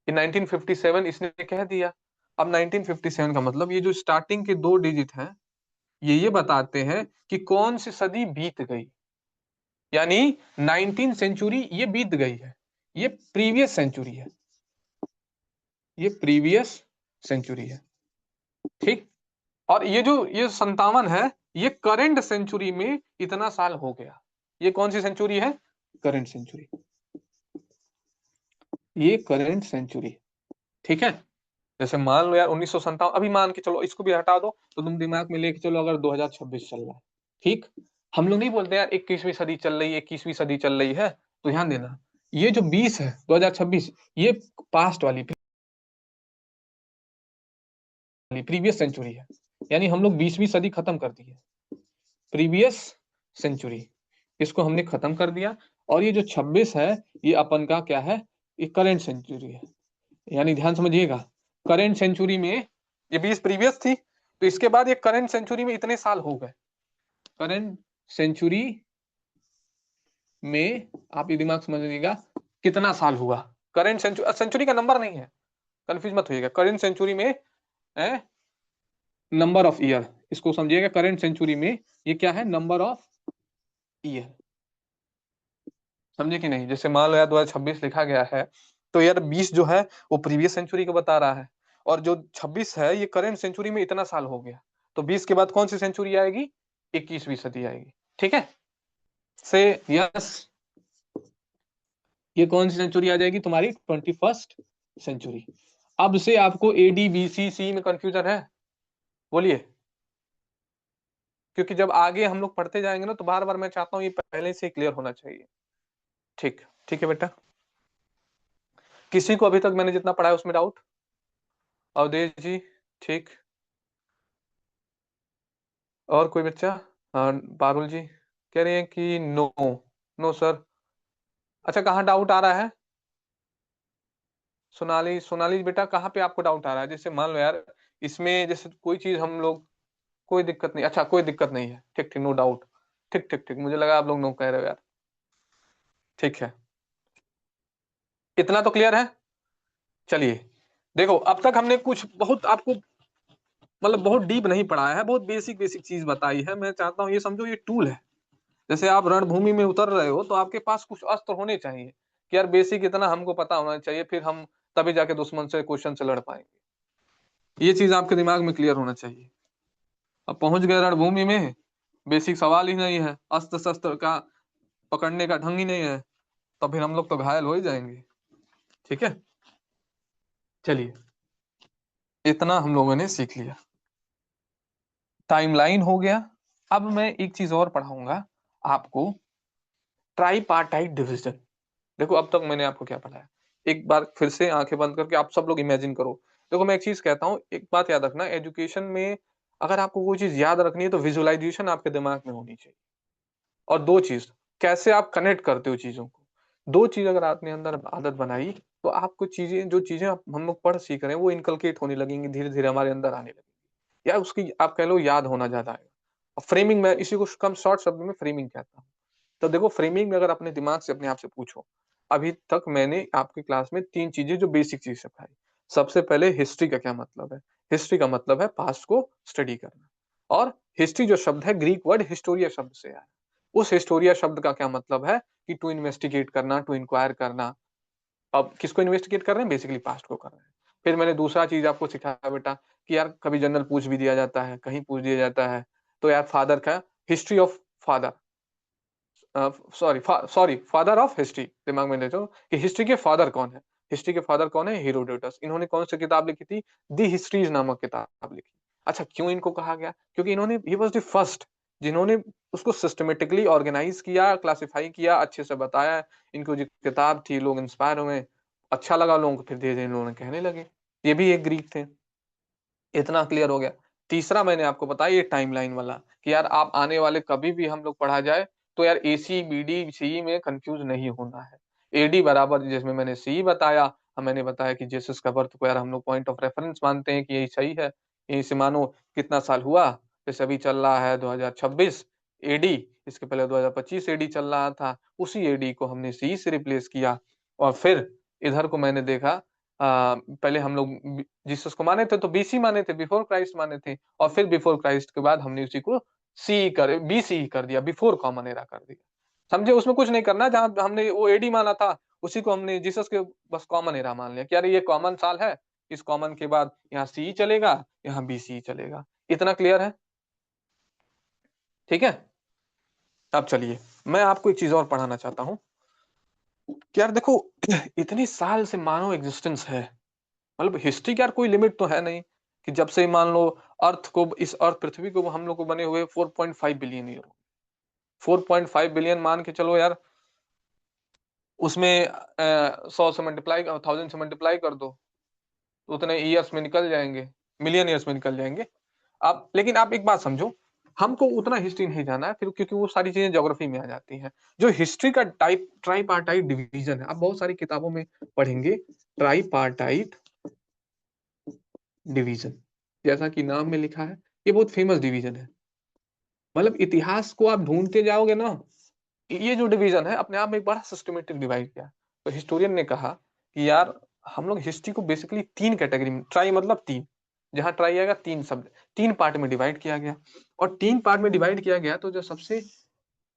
Speaker 1: ये 1957 इसने कह दिया, अब 1957 का मतलब ये जो स्टार्टिंग के 2 डिजिट हैं, ये बताते हैं कि कौन सी सदी बीत गई, यानी 19 सेंचुरी ये बीत गई है, ये प्रीवियस सेंचुरी है, ये प्रीवियस सेंचुरी है, ठीक। और ये 57 है, ये करेंट सेंचुरी में इतना साल हो गया, ये कौन सी सेंचुरी है, करेंट सेंचुरी, ये करेंट सेंचुरी, ठीक है। जैसे मान लो यार 1957, अभी मान के चलो इसको भी हटा दो, तो तुम दिमाग में लेके चलो अगर 2026 चल रहा है, ठीक। हम लोग नहीं बोलते यार 21वीं सदी चल रही है, 21वीं सदी चल रही है, तो ध्यान देना, ये जो 20 है 2026, ये पास्ट वाली प्रीवियस सेंचुरी है, यानी हम लोग 20वीं सदी खत्म कर दी है, प्रीवियस सेंचुरी, इसको हमने खत्म कर दिया। और ये जो 26 है, ये अपन का क्या है, ये करेंट सेंचुरी है, यानी ध्यान समझिएगा, करेंट सेंचुरी में ये 20 प्रीवियस थी, तो इसके बाद ये करेंट सेंचुरी में इतने साल हो गए, करेंट सेंचुरी में आप ये दिमाग समझिएगा कितना साल हुआ, करेंट सेंचुरी, सेंचुरी का नंबर नहीं है, कंफ्यूज मत होइएगा, करेंट सेंचुरी में नंबर ऑफ ईयर, इसको समझिएगा, करेंट सेंचुरी में ये क्या है, नंबर ऑफ ईयर, समझे कि नहीं। जैसे मान लो यार 2026 लिखा गया है, तो यार 20 जो है वो प्रीवियस सेंचुरी को बता रहा है, और जो 26 है ये करेंट सेंचुरी में इतना साल हो गया, तो 20 के बाद कौन सी सेंचुरी आएगी, 21वीं सदी आएगी, ठीक है। से यस, ये कौन सी सेंचुरी आ जाएगी, तुम्हारी 21st सेंचुरी। अब से आपको एडी बी सी सी में कंफ्यूजन है, बोलिए, क्योंकि जब आगे हम लोग पढ़ते जाएंगे ना, तो बार बार मैं चाहता हूँ ये पहले से क्लियर होना चाहिए, ठीक ठीक है बेटा। किसी को अभी तक मैंने जितना पढ़ा है उसमें डाउट, अवधेश जी, ठीक, और कोई बच्चा, हाँ पारुल जी कह रहे हैं कि नो, नो सर, अच्छा कहाँ डाउट आ रहा है, सोनाली, सोनाली बेटा कहाँ पे आपको डाउट आ रहा है, जैसे मान लो यार इसमें जैसे कोई चीज हम लोग, कोई दिक्कत नहीं, अच्छा कोई दिक्कत नहीं है, ठीक ठीक, नो डाउट, ठीक ठीक ठीक, मुझे लगा आप लोग नो कह रहे हो यार, ठीक है, इतना तो क्लियर है। चलिए देखो, अब तक हमने कुछ बहुत आपको मतलब बहुत डीप नहीं पढ़ाया है, बहुत बेसिक बेसिक चीज बताई है, मैं चाहता हूँ ये समझो ये टूल है, जैसे आप रणभूमि में उतर रहे हो तो आपके पास कुछ अस्त्र होने चाहिए कि यार बेसिक इतना हमको पता होना चाहिए, फिर हम तभी जाके दुश्मन से क्वेश्चन से लड़ पाएंगे। ये चीज आपके दिमाग में क्लियर होना चाहिए। अब पहुंच गए रणभूमि में, बेसिक सवाल ही नहीं है, अस्त्र शस्त्र का पकड़ने का ढंग ही नहीं है, तो फिर हम लोग तो घायल हो ही जाएंगे। ठीक है, चलिए इतना हम लोगों ने सीख लिया, टाइमलाइन हो गया। अब मैं एक चीज और पढ़ाऊंगा आपको, ट्राईपार्टाइट डिवीजन। देखो अब तक मैंने आपको क्या पढ़ाया, एक बार फिर से आंखें बंद करके आप सब लोग इमेजिन करो। देखो मैं एक चीज कहता हूँ, एक बात याद रखना, एजुकेशन में अगर आपको कोई चीज याद रखनी है तो विजुअलाइजेशन आपके दिमाग में होनी चाहिए। और दो चीज, कैसे आप कनेक्ट करते हो चीजों को, दो चीज अगर आपने अंदर आदत बनाई तो आपको चीजें, जो चीजें हम लोग पढ़ सीख रहे हैं वो इनकलकेट होने लगेंगी, धीरे धीरे हमारे अंदर आने लगेगी, या उसकी आप कह लो याद होना ज्यादा आएगा। और फ्रेमिंग में, इसी को कम शॉर्ट शब्द में फ्रेमिंग कहता हूँ। तो देखो फ्रेमिंग में अगर अपने दिमाग से अपने आप से पूछो, अभी तक मैंने आपकी क्लास में तीन चीजें जो बेसिक चीज सिखाई। सबसे पहले हिस्ट्री का क्या मतलब है, हिस्ट्री का मतलब है पास्ट को स्टडी करना। और हिस्ट्री जो शब्द है ग्रीक वर्ड हिस्टोरिया शब्द से आया। उस हिस्टोरिया शब्द का क्या मतलब है कि टू इन्वेस्टिगेट करना, टू इंक्वायर करना। अब किसको इन्वेस्टिगेट कर रहे हैं, बेसिकली पास्ट को कर रहे हैं। फिर मैंने दूसरा चीज आपको सिखाया बेटा कि यार कभी जनरल पूछ भी दिया जाता है, कहीं पूछ दिया जाता है, तो यार फादर का history of father, sorry father of history, दिमाग में ले जाओ कि हिस्ट्री के फादर कौन है। हिस्ट्री के फादर कौन है, हेरोडोटस। इन्होंने कौन सी किताब लिखी थी, दी हिस्ट्रीज नामक किताब लिखी। अच्छा क्यों इनको कहा गया, क्योंकि इन्होंने, ही वाज द फर्स्ट जिन्होंने उसको सिस्टमेटिकली ऑर्गेनाइज किया, क्लासिफाई किया, अच्छे से बताया। इनको जो किताब थी लोग इंस्पायर हुए, अच्छा लगा लोगों को, फिर धीरे धीरे लोगों ने कहने लगे। ये भी एक ग्रीक थे। इतना क्लियर हो गया। तीसरा मैंने आपको बताया ये टाइमलाइन वाला, कि यार आप आने वाले कभी भी हम लोग पढ़ा जाए तो यार एसी बीडी सी में कंफ्यूज नहीं होना है। एडी बराबर, जिसमें मैंने सी बताया, मैंने बताया कि जीसस का बर्थ को यार हम लोग पॉइंट ऑफ रेफरेंस मानते हैं कि यही सही है। यही से मानो कितना साल हुआ, जैसे अभी चल रहा है 2026 एडी, इसके पहले 2025 एडी चल रहा था, उसी एडी को हमने सी से रिप्लेस किया। और फिर इधर को मैंने देखा, पहले हम लोग जीसस को माने थे तो बीसी माने थे, बिफोर क्राइस्ट माने थे, और फिर बिफोर क्राइस्ट के बाद हमने उसी को सी कर बीसी कर दिया, बिफोर कॉमन एरा कर दिया। समझे, उसमें कुछ नहीं करना, जहां हमने वो एडी माना था उसी को हमने जीसस के बस कॉमन एरा मान लिया कि यार ये कॉमन साल है, इस कॉमन के बाद यहाँ सी चलेगा, यहाँ बीसी चलेगा। इतना क्लियर है, ठीक है। अब चलिए मैं आपको एक चीज और पढ़ाना चाहता हूँ कि यार देखो इतने साल से मानव एग्जिस्टेंस है, मतलब हिस्ट्री का यार कोई लिमिट तो है नहीं, कि जब से मान लो अर्थ को, इस अर्थ पृथ्वी को हम लोग को बने हुए 4.5 बिलियन ईयर, 4.5 बिलियन मान के चलो यार, उसमें 100 से मल्टीप्लाई, 1000 से मल्टीप्लाई कर दो, तो उतने ईयर्स में निकल जाएंगे, मिलियन ईयर्स में निकल जाएंगे। अब लेकिन आप एक बात समझो, हमको उतना हिस्ट्री नहीं जाना है फिर, क्योंकि वो सारी चीजें ज्योग्राफी में आ जाती हैं। जो हिस्ट्री का टाइप ट्राईपार्टाइट डिवीजन है, आप बहुत सारी किताबों में पढ़ेंगे ट्राईपार्टाइट डिवीजन, जैसा कि नाम में लिखा है ये बहुत फेमस डिवीजन है। मतलब इतिहास को आप ढूंढते जाओगे ना, ये जो डिवीजन है अपने आप में एक बड़ा सिस्टमेटिक डिवाइड किया। तो हिस्टोरियन ने कहा कि यार हम लोग हिस्ट्री को बेसिकली तीन कैटेगरी में, ट्राई मतलब तीन, जहां ट्राई आएगा तीन शब्द, तीन पार्ट में डिवाइड किया गया। और तीन पार्ट में डिवाइड किया गया तो जो सबसे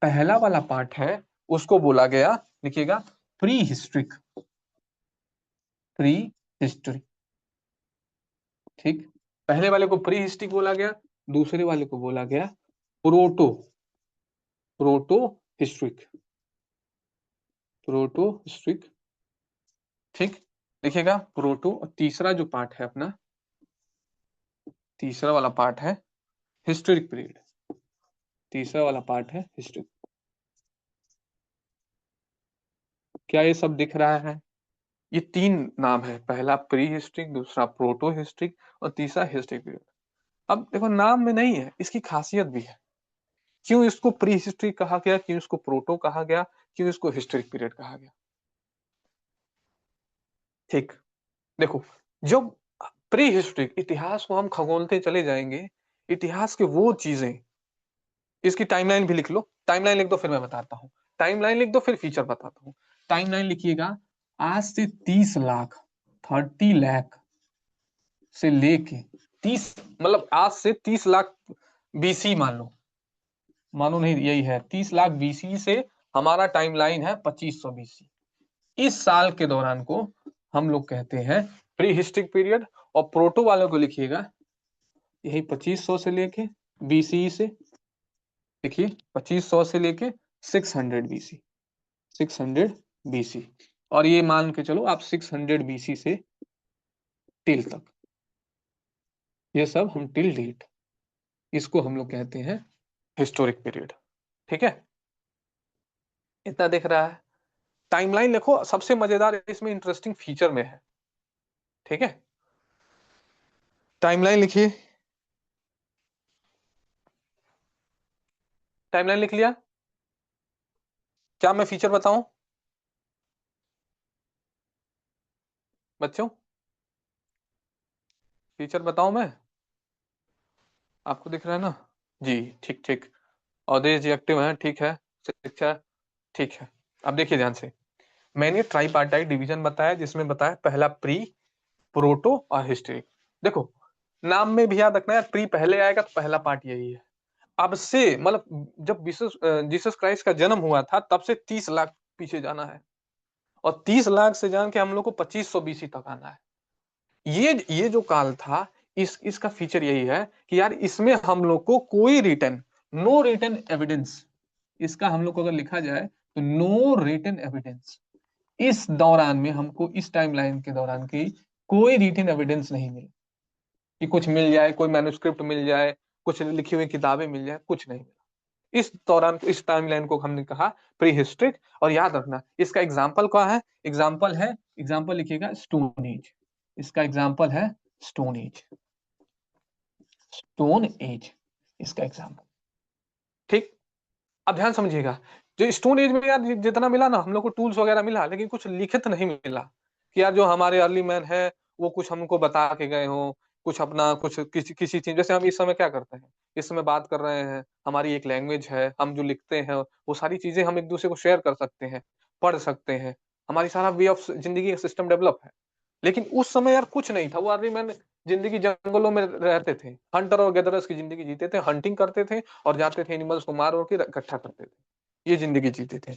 Speaker 1: पहला वाला पार्ट है उसको बोला गया, लिखिएगा, प्री हिस्ट्रिक, प्री हिस्ट्री। ठीक, पहले वाले को प्री हिस्ट्रिक बोला गया, दूसरे वाले को बोला गया proto, proto historic, proto historic. ठीक, देखिएगा प्रोटो। और तीसरा जो पार्ट है अपना, तीसरा वाला पार्ट है हिस्टोरिक पीरियड, तीसरा वाला पार्ट है हिस्ट्री। क्या ये सब दिख रहा है, ये तीन नाम है, पहला प्री हिस्ट्रिक, दूसरा प्रोटो हिस्ट्रिक, और तीसरा हिस्ट्रिक पीरियड। अब देखो नाम में नहीं है, इसकी खासियत भी है। क्यों इसको प्री हिस्ट्री कहा गया, क्यों इसको प्रोटो कहा गया, क्यों इसको हिस्टोरिक पीरियड कहा गया। ठीक, देखो जब प्री हिस्ट्री, इतिहास को हम खगोलते चले जाएंगे, इतिहास के वो चीजें, इसकी टाइमलाइन भी लिख लो, टाइमलाइन लिख दो फिर मैं बताता हूँ, टाइमलाइन लिख दो फिर फीचर बताता हूँ। टाइमलाइन लिखिएगा, आज से 30 लाख, 30 लाख से लेके 30, मतलब आज से 30 लाख बीसी मान लो, मानो नहीं, यही है 30 लाख बीसी से हमारा टाइमलाइन है 2500 बीसी। इस साल के दौरान को हम लोग कहते हैं प्री हिस्ट्रिक पीरियड। और प्रोटो वालों को लिखिएगा यही 2500 से लेके बीसी से, देखिए 2500 से लेके 600 बीसी, 600 बीसी। और ये मान के चलो आप 600 बीसी से टिल तक, ये सब हम टिल डेट, इसको हम लोग कहते हैं हिस्टोरिक पीरियड। ठीक है, इतना दिख रहा है। टाइमलाइन लिखो, सबसे मजेदार इसमें इंटरेस्टिंग फीचर में है। ठीक है, टाइमलाइन लिखिए, टाइमलाइन लिख लिया। क्या मैं फीचर बताऊं बच्चों, फीचर बताऊं मैं? आपको दिख रहा है ना? जी, ठीक ठीक। अवधेश जी एक्टिव है, ठीक है। शिक्षा, ठीक है। अब देखिए ध्यान से, मैंने ट्राइपार्टाइट डिवीजन बताया, जिसमें बताया पहला प्री, प्रोटो और हिस्ट्री। देखो नाम में भी याद रखना है, प्री पहले आएगा तो पहला पार्ट यही है। अब से मतलब जब जीसस जीसस क्राइस्ट का जन्म हुआ था तब से 30 लाख पीछे जाना है, और 30 लाख से जान के हम लोग को 2500 बीसी तक आना है। ये जो काल था, इसका फीचर यही है कि यार इसमें हम लोग को कोई रिटर्न, नो रिटर्न एविडेंस, इसका हम लोग को अगर लिखा जाए तो नो रिटर्न एविडेंस, इस दौरान में हमको इस टाइमलाइन के दौरान की कोई रिटर्न एविडेंस नहीं मिली कि कुछ मिल जाए, कोई मैन्युस्क्रिप्ट मिल जाए, कुछ लिखी हुई किताबें मिल जाए, कुछ नहीं मिला। इस दौरान इस टाइमलाइन को हमने कहा प्री हिस्ट्रिक। और याद रखना इसका एग्जाम्पल क्या है, एग्जाम्पल है, एग्जाम्पल लिखिएगा स्टोन एज, इसका एग्जाम्पल है स्टोन एज, स्टोन एज इसका एग्जाम्पल। ठीक, अब ध्यान समझिएगा, जो स्टोन एज में यार जितना मिला ना हम लोग को टूल्स वगैरह मिला, लेकिन कुछ लिखित नहीं मिला कि यार जो हमारे अर्ली मैन है वो कुछ हमको बता के गए हो, कुछ अपना कुछ किसी चीज, जैसे हम इस समय क्या करते हैं, इस समय बात कर रहे हैं, हमारी एक लैंग्वेज है, हम जो लिखते हैं वो सारी चीजें हम एक दूसरे को शेयर कर सकते हैं, पढ़ सकते हैं, हमारी सारा वे ऑफ जिंदगी का सिस्टम डेवलप है। लेकिन उस समय यार कुछ नहीं था, वो अर्ली मैन जिंदगी जंगलों में रहते थे, हंटर और गैदरर्स की जिंदगी जीते थे, हंटिंग करते थे और जाते थे एनिमल्स को मार के इकट्ठा करते थे, ये जिंदगी जीते थे।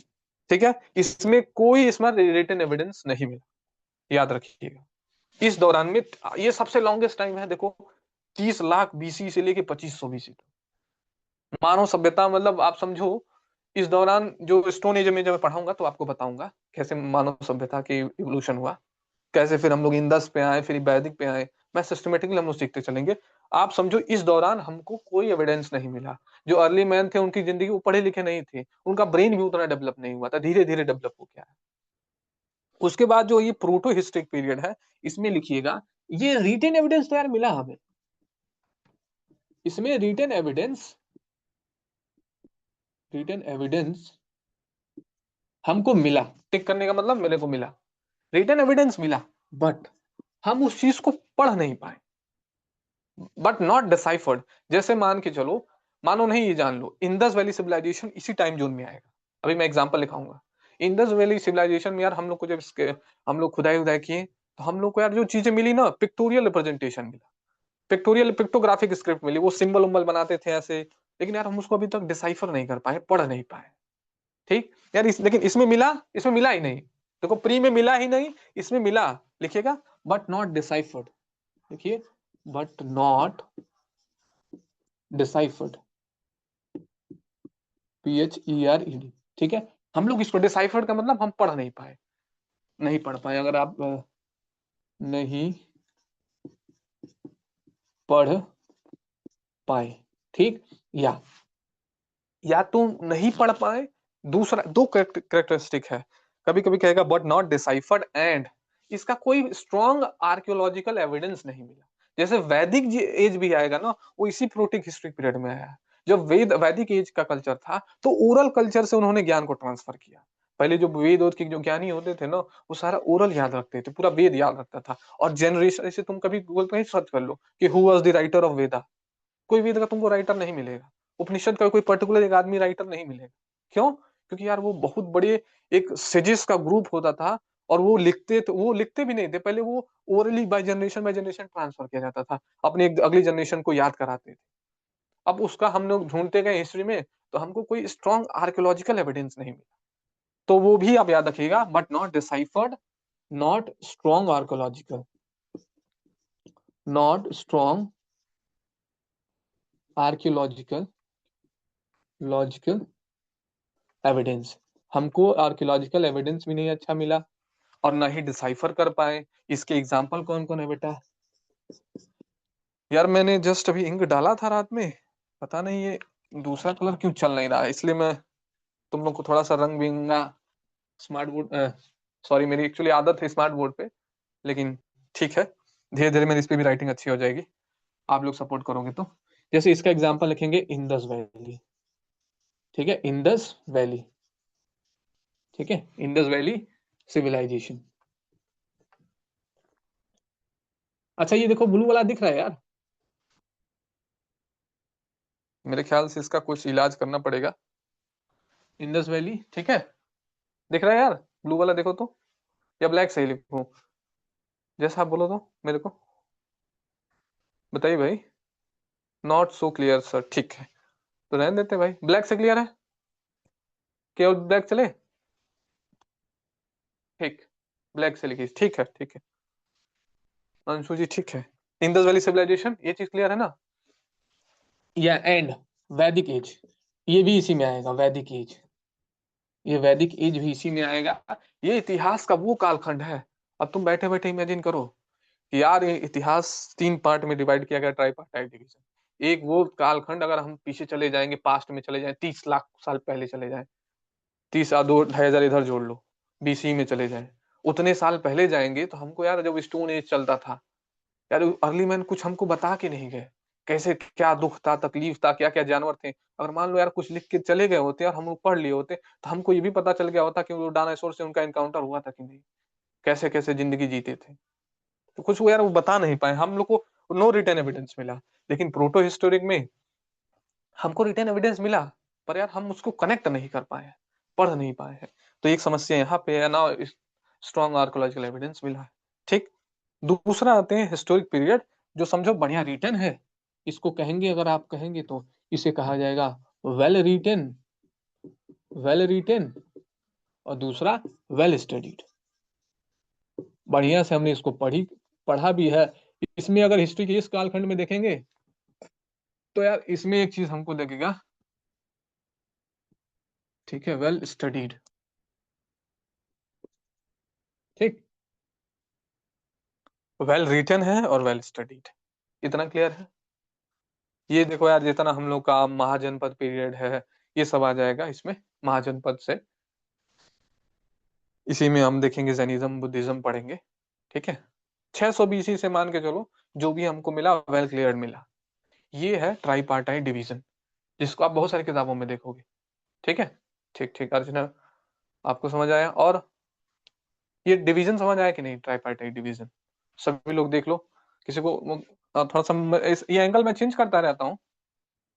Speaker 1: ठीक है, इसमें कोई इसमें रिटन एविडेंस नहीं मिला, याद रखिएगा। इस दौरान में ये सबसे लॉन्गेस्ट टाइम है, देखो 30 लाख बीसी से लेके 2500 बीसी तक मानव सभ्यता, मतलब आप समझो इस दौरान जो स्टोन एज में जब मैं पढ़ाऊंगा तो आपको बताऊंगा कैसे मानव सभ्यता की इवोल्यूशन हुआ, कैसे फिर हम लोग इंदस पे आए, फिर वैदिक पे आए, मैं सिस्टमेटिकली हम लोग सीखते चलेंगे। आप समझो इस दौरान हमको कोई एविडेंस नहीं मिला, जो अर्ली मैन थे उनकी जिंदगी वो पढ़े लिखे नहीं थे, उनका ब्रेन भी उतना डेवलप नहीं हुआ था, धीरे धीरे डेवलप हो गया है। उसके बाद जो ये प्रोटो हिस्ट्रिक पीरियड है, इसमें लिखिएगा ये रिटन एविडेंस तो यार मिला हमें, इसमें रिटन एविडेंस, रिटन एविडेंस हमको मिला, टिक करने का मतलब मेरे को मिला, रिटन एविडेंस मिला, बट हम उस चीज को पढ़ नहीं पाए, बट नॉट डिसाइफर्ड। जैसे मान के चलो, मानो नहीं, ये जान लो इंडस वैली सिविलाइजेशन इसी टाइम जोन में आएगा। अभी मैं एग्जांपल लिखाऊंगा, इंडस वैली सिविलाइजेशन में यार हम लोग को जब इसके हम लोग खुदाई उदाई किए तो हम लोग को यार जो चीजें मिली ना, पिक्टोरियल रिप्रेजेंटेशन मिला, पिक्टोरियल पिक्टोग्राफिक स्क्रिप्ट मिली, वो सिंबल उम्बल बनाते थे ऐसे, लेकिन यार हम उसको अभी तक डिसाइफर नहीं कर पाए, पढ़ नहीं पाए। ठीक यार, लेकिन इसमें मिला ही नहीं, देखो प्री में मिला ही नहीं, इसमें मिला, लिखिएगा बट नॉट डिसाइफर्ड, देखिए बट नॉट डिसाइफर्ड, PHERED। ठीक है, हम लोग इसको डिसाइफर्ड का मतलब हम पढ़ नहीं पाए, नहीं पढ़ पाए, अगर आप नहीं पढ़ पाए, ठीक, या तुम नहीं पढ़ पाए, दूसरा दो करेक्टरिस्टिक है, कभी कभी कहेगा बट नॉट डिसाइफर्ड एंड इसका कोई स्ट्रॉन्ग आर्कियोलॉजिकल एविडेंस नहीं मिला। जैसे वैदिक एज भी आएगा ना, वो इसी प्रोटिक हिस्ट्री पीरियड में आया, जब वैदिक एज का कल्चर था तो ओरल कल्चर से उन्होंने ज्ञान को ट्रांसफर किया। पहले जो वेद के जो ज्ञानी होते थे ना, वो सारा ओरल याद रखते थे, पूरा वेद याद रखता था। और जनरेशन, जैसे तुम कभी गूगल पे सर्च कर लो कि who was the writer of Veda, कोई वेद का तुमको राइटर नहीं मिलेगा, उपनिषद का कोई पर्टिकुलर एक आदमी राइटर नहीं मिलेगा। क्यों? क्योंकि यार वो बहुत बड़े एक सेजिस का ग्रुप होता था, और वो लिखते तो वो लिखते भी नहीं थे, पहले वो ओरली बाय जनरेशन ट्रांसफर किया जाता था, अपने एक अगली जनरेशन को याद कराते थे। अब उसका हम लोग ढूंढते गए हिस्ट्री में, तो हमको कोई स्ट्रॉन्ग आर्कियोलॉजिकल एविडेंस नहीं मिला। तो वो भी आप याद रखिएगा, but not deciphered, not strong archaeological, not strong archaeological logical evidence. हमको आर्कियोलॉजिकल एविडेंस भी नहीं अच्छा मिला और ना ही डिसाइफर कर पाए। इसके एग्जाम्पल कौन कौन है बेटा? यार मैंने जस्ट अभी इंक डाला था रात में, पता नहीं ये दूसरा कलर क्यों चल नहीं रहा है, इसलिए मैं तुम लोग को थोड़ा सा रंग बिरंगा स्मार्ट बोर्ड, सॉरी मेरी एक्चुअली आदत है स्मार्ट बोर्ड पे, लेकिन ठीक है, धीरे धीरे मेरी इस पे भी राइटिंग अच्छी हो जाएगी, आप लोग सपोर्ट करोगे तो। जैसे इसका एग्जाम्पल लिखेंगे इंडस वैली, ठीक है, इंडस वैली, ठीक है, इंडस वैली सिविलाइजेशन। अच्छा ये देखो ब्लू वाला दिख रहा है यार, मेरे ख्याल से इसका कुछ इलाज करना पड़ेगा। इंडस वैली, ठीक है, दिख रहा है यार ब्लू वाला, देखो तो, या ब्लैक सही लिखूं, जैसा आप बोलो तो मेरे को बताइए भाई। नॉट सो क्लियर सर, ठीक है, तो रहने देते भाई, ब्लैक से क्लियर है, केवल ब्लैक चले, ठीक, ब्लैक से लिखिए, ठीक है ठीक है, अंशु जी ठीक है। इंडस वैली सिविलाइजेशन, ये चीज क्लियर है ना? या एंड वैदिक एज, ये भी इसी में आएगा, वैदिक एज, ये वैदिक एज भी इसी में आएगा। ये इतिहास का वो कालखंड है। अब तुम बैठे बैठे इमेजिन करो कि यार ये इतिहास 3 पार्ट में डिवाइड किया गया, ट्राइपार्टाइट डिवीजन। एक वो कालखंड, अगर हम पीछे चले जाएंगे, पास्ट में चले जाएं, 30 लाख साल पहले चले जाएं, 30 2 2,500 इधर जोड़ लो, बीसी में चले जाएं, उतने साल पहले जाएंगे तो हमको यार जब स्टोन एज चलता था, यार अर्ली मैन कुछ हमको बता के नहीं गए, कैसे क्या दुख था, तकलीफ था, क्या क्या जानवर थे। अगर मान लो यार कुछ लिख के चले गए होते और हम लोग पढ़ लिए होते, तो हमको ये भी पता चल गया होता कि वो डायनासोर से उनका एनकाउंटर हुआ था कि नहीं, कैसे कैसे जिंदगी जीते थे। तो कुछ वो यार वो बता नहीं पाए हम लोग को, नो रिटर्न एविडेंस मिला। लेकिन प्रोटो हिस्टोरिक में हमको रिटर्न एविडेंस मिला, पर यार हम उसको कनेक्ट नहीं कर पाए, पढ़ नहीं पाए हैं। तो एक समस्या यहाँ पे है ना, स्ट्रॉन्ग आर्कोलॉजिकल एविडेंस मिला है, ठीक। दूसरा आते हैं हिस्टोरिक पीरियड, जो समझो बढ़िया रिटर्न है, इसको कहेंगे, अगर आप कहेंगे तो इसे कहा जाएगा वेल रिटन, वेल रिटन, और दूसरा वेल स्टडीड। बढ़िया से हमने इसको पढ़ा भी है। इसमें अगर हिस्ट्री के इस कालखंड में देखेंगे, तो यार इसमें एक चीज हमको लगेगा, ठीक है, वेल स्टडीड, ठीक, वेल रिटन है और वेल स्टडीड, इतना क्लियर है। ये देखो यार, जितना हम लोग का महाजनपद पीरियड है, ये सब आ जाएगा इसमें, महाजनपद से। इसी में हम देखेंगे जैनिज्म बुद्धिज्म पढ़ेंगे, ठीक है। 600 बीसी से मान के चलो, जो भी हमको मिला वेल क्लियर मिला। ये है ट्राइपार्टाइट डिवीजन, जिसको आप बहुत सारी किताबों में देखोगे, ठीक है। ठीक ठीक अर्चना, आपको समझ आया? और ये डिवीजन समझ आया कि नहीं, ट्राइपार्टाइट डिवीजन? सभी लोग देख लो, किसी को थोड़ा सा ये एंगल मैं चेंज करता रहता हूँ,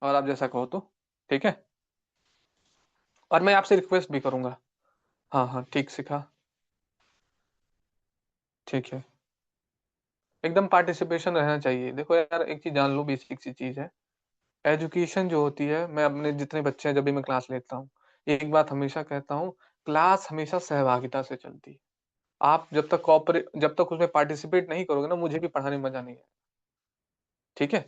Speaker 1: और आप जैसा कहो तो, ठीक है। और मैं आपसे रिक्वेस्ट भी करूंगा, हाँ हाँ ठीक सिखा, ठीक है, एकदम पार्टिसिपेशन रहना चाहिए। देखो यार एक चीज जान लो, बेसिक सी चीज है, एजुकेशन जो होती है, मैं अपने जितने बच्चे हैं जब भी मैं क्लास लेता हूँ, एक बात हमेशा कहता हूँ, क्लास हमेशा सहभागिता से चलती है। आप जब तक कॉपरेट, जब तक उसमें पार्टिसिपेट नहीं करोगे ना, मुझे भी पढ़ाने में मजा नहीं है, ठीक है।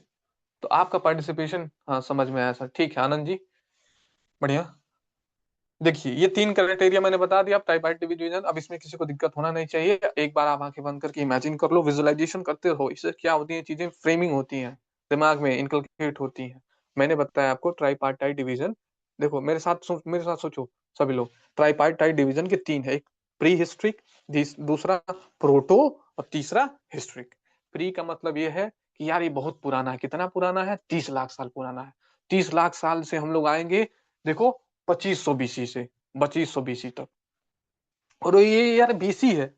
Speaker 1: तो आपका पार्टिसिपेशन, हाँ समझ में आया सर, ठीक है आनंद जी, बढ़िया। देखिए ये 3 क्राइटेरिया मैंने बता दिया, आप ट्राइपार्टाइट डिवीजन, अब इसमें किसी को दिक्कत होना नहीं चाहिए। एक बार आप आंखें बंद करके इमेजिन कर लो, विजुअलाइजेशन करते रहो, इससे क्या होती है चीजें, फ्रेमिंग होती हैं, दिमाग में इनकलकेट होती हैं। मैंने बताया आपको ट्राइपार्टाइट डिवीजन, देखो मेरे साथ सोचो सभी लोग। ट्राइपार्टाइट डिवीजन के 3 है, एक प्री हिस्ट्रिक, दूसरा प्रोटो, और तीसरा हिस्ट्रिक। प्री का मतलब ये है कि यार ये बहुत पुराना है, कितना पुराना है, 30 लाख साल पुराना है। 30 लाख साल से हम लोग आएंगे, देखो 2500 बीसी से 2500 बीसी तक, और ये यार बीसी है।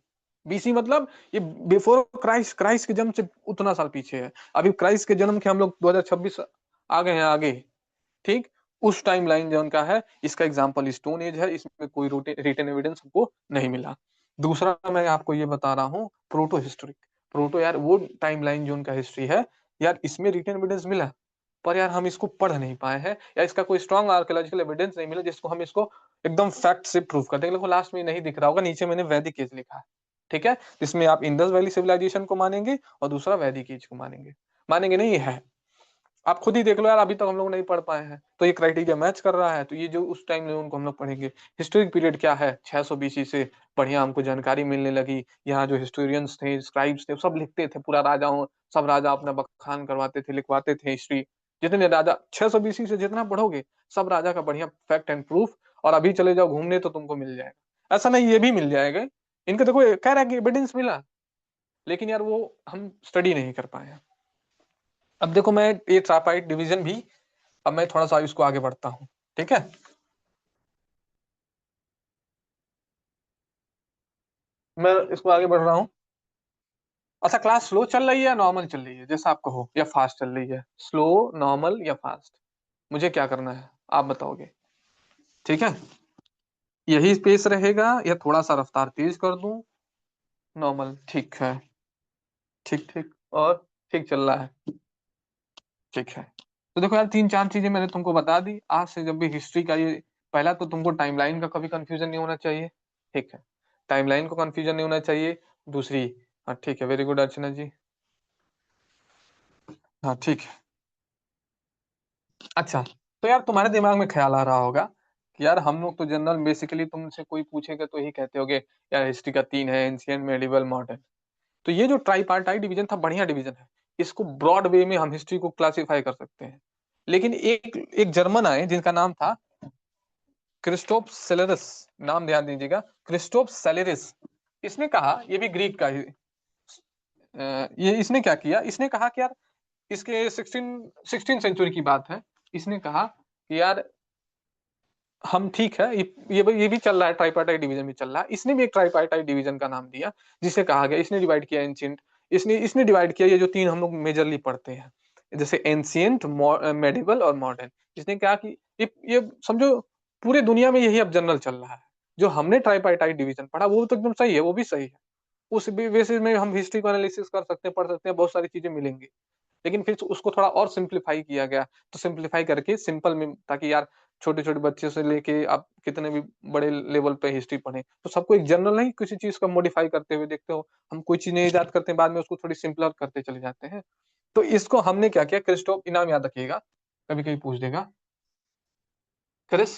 Speaker 1: बीसी मतलब ये बिफोर क्राइस्ट, क्राइस्ट के जन्म से उतना साल पीछे है। अभी क्राइस्ट के जन्म के हम लोग 2026 आ गए हैं आगे, ठीक। उस टाइम लाइन जो उनका है, इसका एग्जांपल स्टोन एज है, इसमें कोई रिटन एविडेंस हमको नहीं मिला। दूसरा मैं आपको ये बता रहा हूँ, प्रोटो हिस्टोरिक, प्रोटो यार वो टाइम लाइन जो उनका हिस्ट्री है, यार इसमें रिटन एविडेंस मिला। पर यार हम इसको पढ़ नहीं पाए हैं, या इसका कोई स्ट्रॉन्ग आर्कियोलॉजिकल एविडेंस नहीं मिला जिसको हम इसको एकदम फैक्ट से प्रूव कर दें। देखो लास्ट में नहीं दिख रहा होगा, नीचे मैंने वैदिक एज लिखा है, ठीक है, जिसमें आप इंडस वैली सिविलाइजेशन को मानेंगे और दूसरा वैदिक एज को मानेंगे। मानेंगे नहीं, ये है, आप खुद ही देख लो यार, अभी तक हम लोग नहीं पढ़ पाए हैं, तो ये क्राइटेरिया मैच कर रहा है, तो ये जो उस टाइम में उनको हम लोग पढ़ेंगे। हिस्टोरिक पीरियड क्या है, 600 बीसी से बढ़िया हमको जानकारी मिलने लगी। यहाँ जो हिस्टोरियंस थे, स्क्राइब्स थे, सब लिखते थे पूरा, राजाओं, सब राजा अपना बखान करवाते थे, लिखवाते थे हिस्ट्री। जितने राजा 600 बीसी से जितना पढ़ोगे, सब राजा का बढ़िया फैक्ट एंड प्रूफ। और अभी चले जाओ घूमने तो तुमको मिल जाएगा, ऐसा नहीं ये भी मिल जाएगा। इनके देखो कह रहा है कि एविडेंस मिला, लेकिन यार वो हम स्टडी नहीं कर पाए हैं। अब देखो मैं ये ट्राइपाइट डिवीजन भी, अब मैं थोड़ा सा इसको आगे बढ़ता हूँ, ठीक है। मैं इसको आगे बढ़ रहा हूँ। अच्छा, क्लास स्लो चल रही है या नॉर्मल चल रही है, जैसा आप कहो, या फास्ट चल रही है? स्लो, नॉर्मल या फास्ट, मुझे क्या करना है आप बताओगे, ठीक है। यही स्पेस रहेगा या थोड़ा सा रफ्तार तेज कर दूं? नॉर्मल ठीक है, ठीक ठीक, और ठीक चल रहा है, ठीक है। तो देखो यार, तीन चार चीजें मैंने तुमको बता दी। आज से जब भी हिस्ट्री का ये, पहला तो तुमको टाइमलाइन का कभी कंफ्यूजन नहीं होना चाहिए, ठीक है, टाइमलाइन को कंफ्यूजन नहीं होना चाहिए। दूसरी, हाँ ठीक है, वेरी गुड अर्चना जी, हाँ ठीक है। अच्छा, तो यार तुम्हारे दिमाग में ख्याल आ रहा होगा कि यार हम लोग तो जनरल बेसिकली, तुमसे कोई पूछेगा तो यही कहते होगे यार हिस्ट्री का तीन है, एंशियंट, मेडिवल, मॉडर्न। तो ये जो ट्राइपार्टाइट डिवीजन था, बढ़िया डिवीजन है, इसको ब्रॉड वे में हम हिस्ट्री को क्लासिफाई कर सकते हैं। लेकिन एक एक जर्मन आए जिनका नाम था क्रिस्टोफ सेलेरस, नाम ध्यान दीजिएगा, क्रिस्टोफ सेलेरस। इसने कहा, ये भी ग्रीक का ही, ये इसने क्या किया, इसने कहा कि यार, इसके 16 सेंचुरी की बात है। इसने कहा कि यार हम ठीक है, ये भी चल रहा है, ट्राइपार्टाइट डिवीजन भी चल रहा है। इसने भी एक ट्राइपार्टाइट डिवीजन का नाम दिया, जिसे कहा गया, इसने डिवाइड किया एंशियंट, इसने इसने डिवाइड किया, ये जो तीन हम लोग मेजरली पढ़ते हैं, जैसे एंशियंट, मेडिवल और मॉडर्न। इसने कहा कि ये समझो पूरे दुनिया में यही अब जनरल चल रहा है। जो हमने ट्राइपार्टाइट डिवीजन पढ़ा वो तो एकदम सही है, वो भी सही है। उस बेसिस में हम हिस्ट्री को एनालिसिस कर सकते हैं, पढ़ सकते हैं, बहुत सारी चीजें मिलेंगी। लेकिन फिर उसको थोड़ा और सिंप्लीफाई किया गया, तो सिंप्लीफाई करके सिंपल में, ताकि यार छोटे छोटे बच्चे से लेके आप कितने भी बड़े लेवल पे हिस्ट्री पढ़े, तो सबको एक जनरल नहीं, किसी चीज का मॉडिफाई करते हुए देखते हो, हम कोई चीज नहीं याद करते हैं, बाद में उसको थोड़ी सिंपलर करते चले जाते हैं। तो इसको हमने क्या किया, क्रिस्टोफ, इनाम याद रखिएगा, कभी कभी पूछ देगा। क्रिस,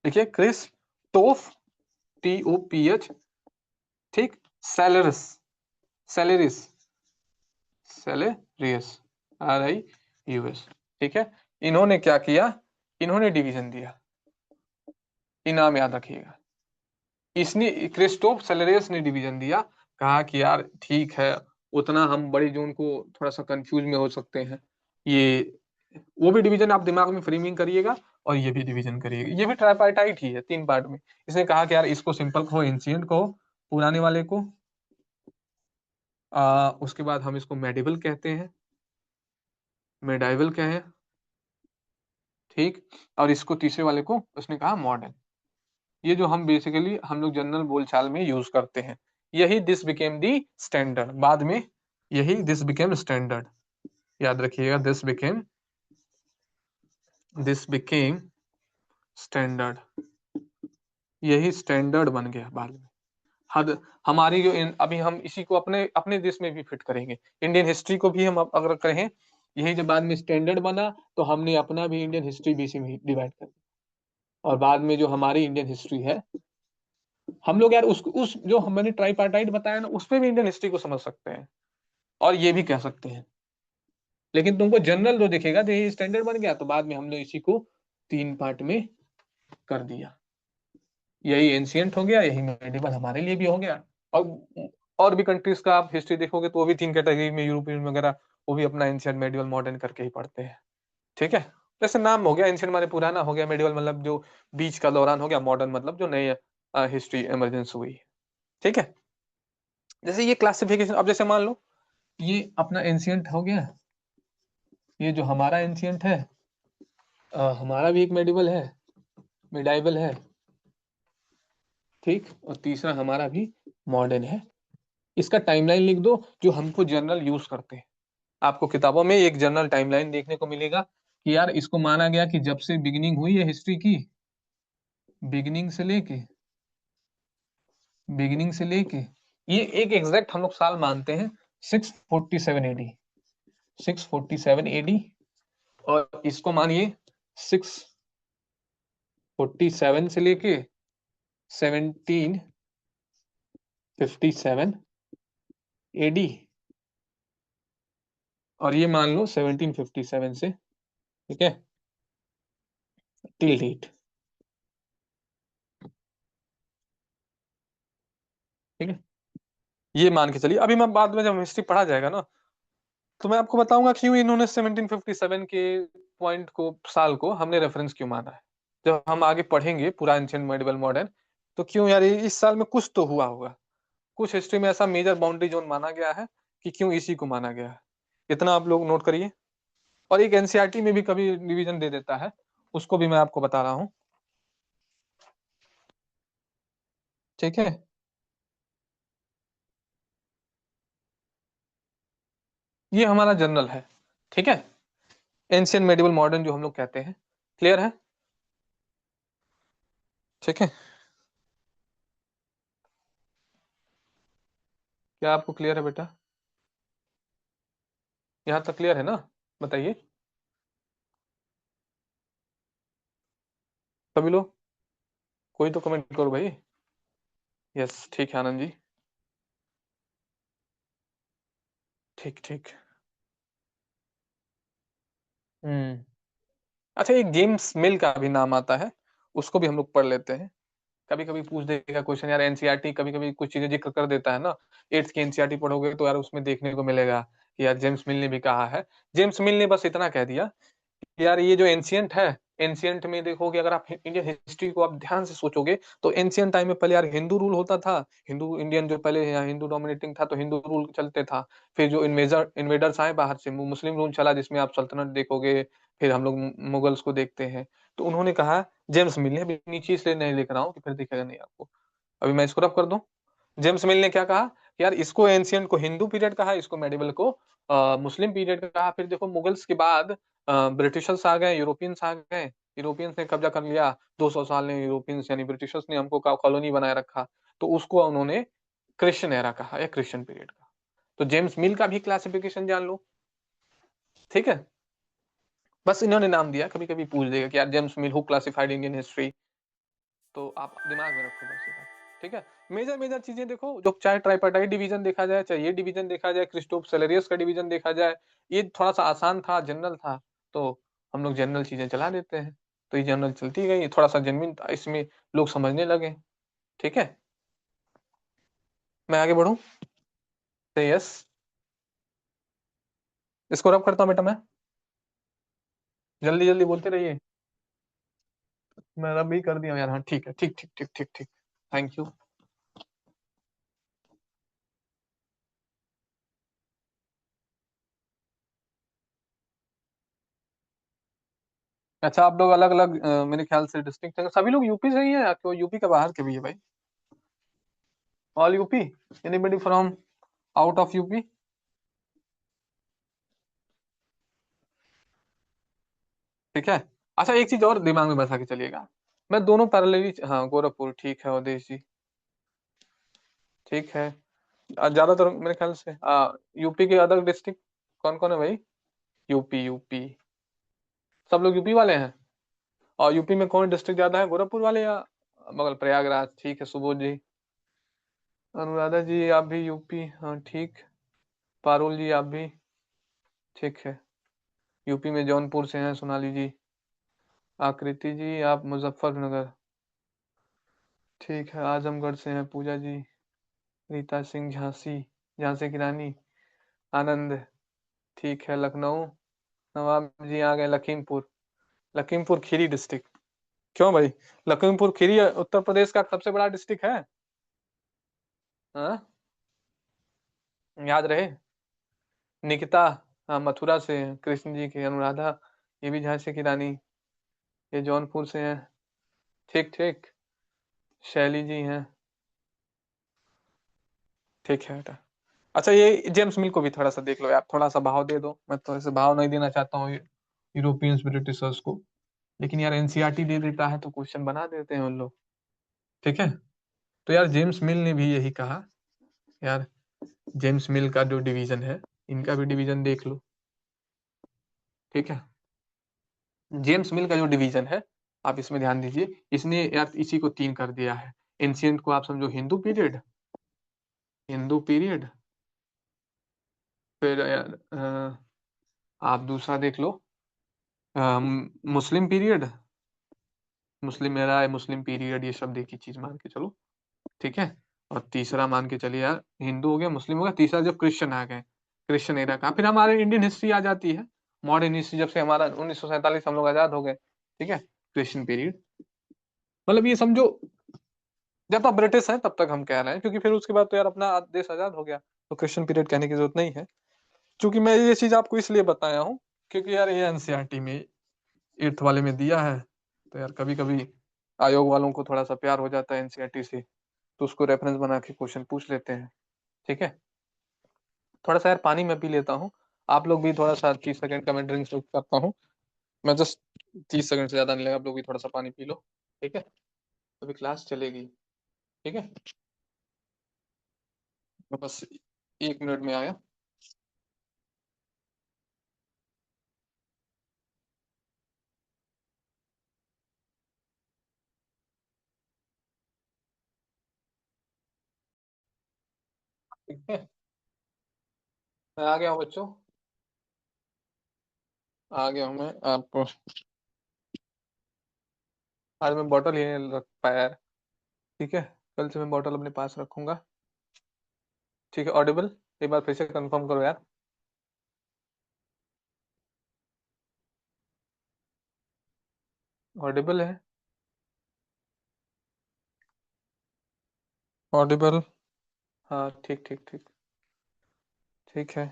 Speaker 1: देखिए क्रिस टोफ, TOPH, ठीक, सेलेरस, सेलेरिस, सेलेरियस, RIUS, ठीक है। इन्होंने क्या किया, इन्होंने डिवीजन दिया, इनाम याद रखिएगा। इसने, क्रिस्टोफ सेलेरियस ने डिवीजन दिया, कहा कि यार ठीक है, उतना हम बड़ी जून को थोड़ा सा कंफ्यूज में हो सकते हैं, ये वो भी डिवीजन आप दिमाग में फ्रेमिंग करिएगा, और ये भी डिवीजन करिएगा, ये भी ट्राइपार्टाइट ही है, तीन पार्ट में। इसने कहा कि यार इसको सिंपल कहो, एंशियंट कहो, पुराने वाले को, उसके बाद हम इसको मेडिवल कहते हैं, मेडाइवल कहें, ठीक, और इसको तीसरे वाले को उसने कहा मॉडर्न। ये जो हम बेसिकली हम लोग जनरल बोलचाल में यूज करते हैं, यही दिस बिकेम दी स्टैंडर्ड बाद में, यही दिस बिकेम स्टैंडर्ड, याद रखिएगा, दिस बिकेम स्टैंडर्ड, यही स्टैंडर्ड बन गया बाद में। हद हमारी जो अभी हम इसी को अपने अपने देश में भी फिट करेंगे, इंडियन हिस्ट्री को भी हम अगर करें, यही जब बाद में स्टैंडर्ड बना, तो हमने अपना भी इंडियन हिस्ट्री भी इसी में डिवाइड कर दिया। और बाद में जो हमारी इंडियन हिस्ट्री है, हम लोग यार उस जो मैंने ट्राइपार्टाइट बताया ना, उसमें भी इंडियन हिस्ट्री को समझ सकते हैं, और ये भी कह सकते हैं। लेकिन तुमको जनरल जो दिखेगा, तो ये स्टैंडर्ड बन गया, तो बाद में हमने इसी को तीन पार्ट में कर दिया, यही एंशियंट हो गया, यही मेडिवल हमारे लिए भी हो गया। और भी कंट्रीज का आप हिस्ट्री देखोगे तो वो भी तीन कैटेगरी में, यूरोपियन वगैरह, वो भी अपना एंशियंट, मेडिवल, मॉडर्न करके ही पढ़ते हैं, ठीक है। जैसे नाम हो गया, एंशियंट माने पुराना हो गया, मेडिवल मतलब जो बीच का दौरान हो गया, मॉडर्न मतलब जो नई हिस्ट्री इमरजेंस हुई है, ठीक है। जैसे ये क्लासिफिकेशन, अब जैसे मान लो ये अपना एंशियंट हो गया, ये जो हमारा एंशियंट है, हमारा भी एक मेडिवल है, मिडाइवल है, ठीक, और तीसरा हमारा भी मॉडर्न है। इसका टाइमलाइन लिख दो जो हमको जनरल यूज करते हैं। आपको किताबों में एक जनरल टाइमलाइन देखने को मिलेगा कि यार इसको माना गया कि जब से बिगिनिंग हुई है हिस्ट्री की, बिगिनिंग से लेके बिगिनिंग से लेके ये एक एग्जैक्ट हम लोग साल मानते हैं 647 एडी, 647 एडी। और इसको मानिए 647 से लेके 1757 एडी, और ये मान लो 1757 से, ठीक है, टिल डेट। ठीक है, ये मान के चलिए। अभी मैं बाद में जब हिस्ट्री पढ़ा जाएगा ना, तो मैं आपको बताऊंगा क्यों इन्होंने 1757 के पॉइंट को, साल को हमने रेफरेंस क्यों माना है। जब हम आगे पढ़ेंगे पूरा एंशियंट मेडिवल मॉडर्न, तो क्यों यार इस साल में कुछ तो हुआ होगा, कुछ हिस्ट्री में ऐसा मेजर बाउंड्री जोन माना गया है कि क्यों इसी को माना गया है। इतना आप लोग नोट करिए। और एक एनसीईआरटी में भी कभी रिवीजन दे देता है, उसको भी मैं आपको बता रहा हूँ। ठीक है, ये हमारा जनरल है। ठीक है, एंशियंट मेडिवल मॉडर्न जो हम लोग कहते हैं। क्लियर है? ठीक है, क्या आपको क्लियर है बेटा? यहाँ तक क्लियर है ना? बताइए सभी लोग, कोई तो कमेंट करो भाई। यस, ठीक है आनंद जी। ठीक ठीक। हम्म। अच्छा, एक जेम्स मिल का भी नाम आता है, उसको भी हम लोग पढ़ लेते हैं। कभी कभी पूछ देगा क्वेश्चन यार, एनसीईआरटी कभी कभी कुछ चीजें जिक्र कर देता है ना। एट्थ की एनसीईआरटी पढ़ोगे तो यार उसमें देखने को मिलेगा कि यार जेम्स मिल ने भी कहा है। जेम्स मिल ने बस इतना कह दिया यार, ये जो एंशियंट है, एंशियंट में देखोगे अगर आप इंडियन हिस्ट्री को आप ध्यान से सोचोगे, तो एंशियंट टाइम में पहले यार हिंदू रूल होता था। हिंदू इंडियन जो पहले यहाँ हिंदू डोमिनेटिंग था, तो हिंदू रूल चलते था। फिर जो इन्वेडर्स आए बाहर से, मुस्लिम रूल चला, जिसमें आप सल्तनत देखोगे। फिर हम लोग मुगल्स को देखते हैं। तो उन्होंने कहा, जेम्स मिल ने, अभी नीचे इसलिए नहीं लिख रहा हूँ कि फिर दिखेगा नहीं आपको, अभी मैं इसको रब कर दूं। जेम्स मिल ने क्या कहा कि यार इसको एंशियंट को हिंदू पीरियड कहा, इसको मेडिवल को मुस्लिम पीरियड कहा। फिर देखो मुगल्स के बाद ब्रिटिशर्स आ गए, यूरोपियंस आ गए। यूरोपियंस ने कब्जा कर लिया। 200 साल ने यूरोपियंस यानी ब्रिटिशर्स ने हमको कॉलोनी बनाए रखा। तो उसको उन्होंने क्रिश्चियन एरा कहा या क्रिश्चियन पीरियड का। तो जेम्स मिल का भी क्लासिफिकेशन जान लो। ठीक है, बस इन्होंने नाम दिया, कभी कभी पूछ देगा कि यार James mill who classified Indian history. तो आप दिमाग में रखो बस ये बात। ठीक है, मेजर मेजर चीजें देखो, जो चाहे ट्राइपार्टाइट डिवीजन देखा जाए, चाहे ये डिवीजन देखा जाए, क्रिस्टोफ सेलेरियस का डिवीजन देखा जाए, ये थोड़ा सा आसान था, जनरल था। तो हम लोग जनरल चीजें चला देते हैं। तो ये जनरल चलती गई, थोड़ा सा जेन्युइन था, इसमें लोग समझने लगे। ठीक है, मैं आगे बढ़ूं? यस, इसको रब करता हूँ बेटा मैं। जल्दी जल्दी बोलते रहिए। मैं रब भी कर दिया यार। हाँ ठीक है, ठीक ठीक ठीक ठीक ठीक। Thank you. अच्छा, आप लोग अलग अलग मेरे ख्याल से डिस्ट्रिक्ट है, सभी लोग यूपी से ही है या कोई यूपी के बाहर के भी है भाई? All UP? Anybody from out of UP? ठीक है। अच्छा, एक चीज और दिमाग में बैठा के चलिएगा। मैं दोनों पैरेलली, हाँ गोरखपुर ठीक है, अवधेश जी ठीक है। ज्यादातर मेरे ख्याल से यूपी के अदर डिस्ट्रिक्ट कौन कौन है भाई? यूपी यूपी, सब लोग यूपी वाले हैं। और यूपी में कौन डिस्ट्रिक्ट ज्यादा है, गोरखपुर वाले या मगर प्रयागराज? ठीक है, सुबोध जी। अनुराधा जी आप भी यूपी, हाँ ठीक। पारुल जी आप भी ठीक है। यूपी में जौनपुर से हैं सोनाली जी। आकृति जी आप मुजफ्फरनगर ठीक है। आजमगढ़ से हैं पूजा जी। रीता सिंह झांसी, झांसी की रानी। आनंद ठीक है, लखनऊ। नवाब जी आ गए लखीमपुर, लखीमपुर खीरी डिस्ट्रिक्ट। क्यों भाई, लखीमपुर खीरी उत्तर प्रदेश का सबसे बड़ा डिस्ट्रिक्ट है। हाँ, याद रहे। निकिता, हाँ मथुरा से हैं। कृष्ण जी की अनुराधा, ये भी झांसी की रानी। ये जौनपुर से हैं। ठीक ठीक। शैली जी हैं। ठीक है बेटा। अच्छा ये जेम्स मिल को भी थोड़ा सा देख लो यार, थोड़ा सा भाव दे दो, मैं थोड़े से भाव नहीं देना चाहता हूँ यूरोपियंस ब्रिटिशर्स को, लेकिन यार एनसीईआरटी दे देता है तो क्वेश्चन बना देते हैं उन लोग। ठीक है, तो यार जेम्स मिल ने भी यही कहा यार, जेम्स मिल का जो डिवीजन है, इनका भी डिवीजन देख लो। ठीक है, जेम्स मिल का जो डिवीजन है, आप इसमें ध्यान दीजिए, इसने यार इसी को तीन कर दिया है। एंशियंट को आप समझो हिंदू पीरियड, हिंदू पीरियड, फिर यार आप दूसरा देख लो, मुस्लिम पीरियड, मुस्लिम एरा है, मुस्लिम पीरियड, ये शब्द एक ही चीज मान के चलो। ठीक है, और तीसरा मान के चलिए यार, हिंदू हो गया, मुस्लिम हो गया, तीसरा जब क्रिश्चियन आ गए, क्रिश्चियन एरा का, फिर हमारे इंडियन हिस्ट्री आ जाती है, मॉडर्न हिस्ट्री, जब से हमारा 1947 हम लोग आजाद हो गए। ठीक है, क्रिश्चियन पीरियड, मतलब ये समझो जब तक ब्रिटिश है तब तक हम कह रहे हैं, क्योंकि फिर उसके बाद तो यार अपना देश आजाद हो गया, तो क्रिश्चियन पीरियड कहने की जरूरत नहीं है। क्योंकि मैं ये चीज आपको इसलिए बताया हूँ, क्योंकि यार ये एनसीईआरटी में 8th वाले में दिया है, तो यार कभी कभी आयोग वालों को थोड़ा सा प्यार हो जाता है एनसीईआरटी से, तो उसको रेफरेंस बना के क्वेश्चन पूछ लेते हैं। ठीक है, थोड़ा सा यार पानी में पी लेता हूँ, आप लोग भी थोड़ा सा 30 सेकंड का मैं ड्रिंक करता हूँ, मैं जस्ट 30 सेकंड से ज्यादा नहीं लगा, आप लोग भी थोड़ा सा पानी पी लो। ठीक है, अभी क्लास चलेगी। ठीक है, मैं बस 1 मिनट में आया। ठीक है, मैं आ गया हूँ बच्चों, आ गया हूँ मैं। आप, आज मैं बॉटल ही नहीं रख पाया यार। ठीक है, कल से मैं बॉटल अपने पास रखूंगा। ठीक है, ऑडिबल, एक बार फिर से कंफर्म करो यार। ऑडिबल है, ऑडिबल, हाँ ठीक ठीक ठीक। ठीक है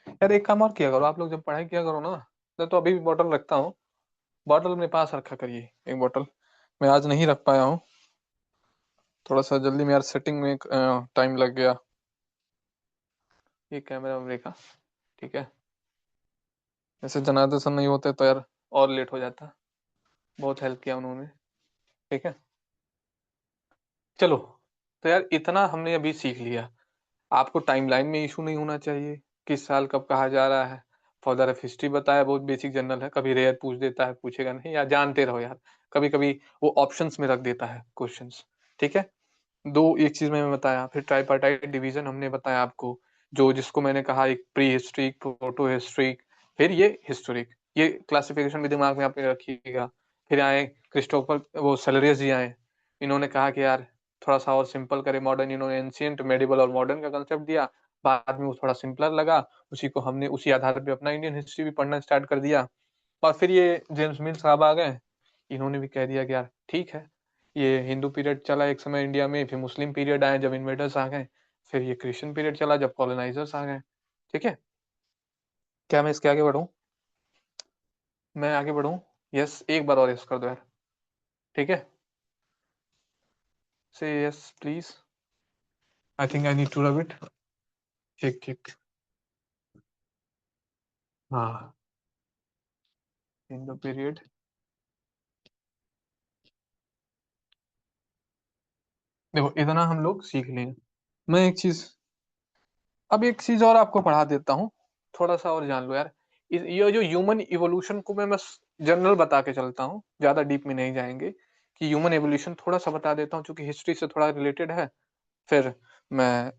Speaker 1: यार, एक काम और किया करो, आप लोग जब पढ़ाई किया करो ना, मैं तो अभी भी बॉटल रखता हूँ, बॉटल अपने पास रखा करिए, एक बॉटल मैं आज नहीं रख पाया हूँ, थोड़ा सा जल्दी में यार सेटिंग में टाइम लग गया, ये कैमरा वैमरे का। ठीक है, ऐसे जनादेशन नहीं होते तो यार और लेट हो जाता, बहुत हेल्प किया उन्होंने। ठीक है, चलो, तो यार इतना हमने अभी सीख लिया, आपको टाइमलाइन में इशू नहीं होना चाहिए, किस साल कब कहा जा रहा है, फादर ऑफ हिस्ट्री बताया, बहुत बेसिक जनरल है, कभी रेयर पूछ देता है, पूछेगा नहीं, या जानते रहो यार, कभी कभी वो ऑप्शंस में रख देता है क्वेश्चंस। ठीक है, दो एक चीज मैंने बताया, फिर ट्राइपार्टाइट डिवीजन हमने बताया आपको, जो जिसको मैंने कहा एक प्री हिस्ट्रिक, प्रोटो हिस्ट्रिक, फिर ये हिस्टोरिक, ये क्लासिफिकेशन भी दिमाग में आपने रखिएगा। फिर आए क्रिस्टोफर, वो सेलेरियस जी आए, इन्होंने कहा कि यार थोड़ा सा और सिंपल करे मॉडर्न, इन्होंने एंशियंट, मेडिवल और मॉडर्न का कंसेप्ट दिया, बाद में वो थोड़ा सिंपलर लगा, उसी को हमने उसी आधार पे अपना इंडियन हिस्ट्री भी पढ़ना स्टार्ट कर दिया। और फिर ये जेम्स मिल साहब आ गए, इन्होंने भी कह दिया कि यार ठीक है, ये हिंदू पीरियड चला एक समय इंडिया में, फिर मुस्लिम पीरियड आए जब इन्वेडर्स आ गए, फिर ये क्रिश्चियन पीरियड चला जब कॉलोनाइजर्स आ गए। ठीक है, क्या मैं इसके आगे बढ़ूं, मैं आगे बढ़ूं, यस एक बार और यस कर दो यार। ठीक है, say yes please, I think I need to rub it. ठीक ठीक, हाँ, हिंदू पीरियड, देखो इतना हम लोग सीख लें, मैं एक चीज, अब एक चीज और आपको पढ़ा देता हूँ, थोड़ा सा और जान लो यार, ये जो ह्यूमन इवोल्यूशन को मैं बस जनरल बता के चलता हूँ, ज्यादा डीप में नहीं जाएंगे, कि ह्यूमन एवोल्यूशन थोड़ा सा बता देता हूँ, क्योंकि हिस्ट्री से थोड़ा रिलेटेड है, फिर मैं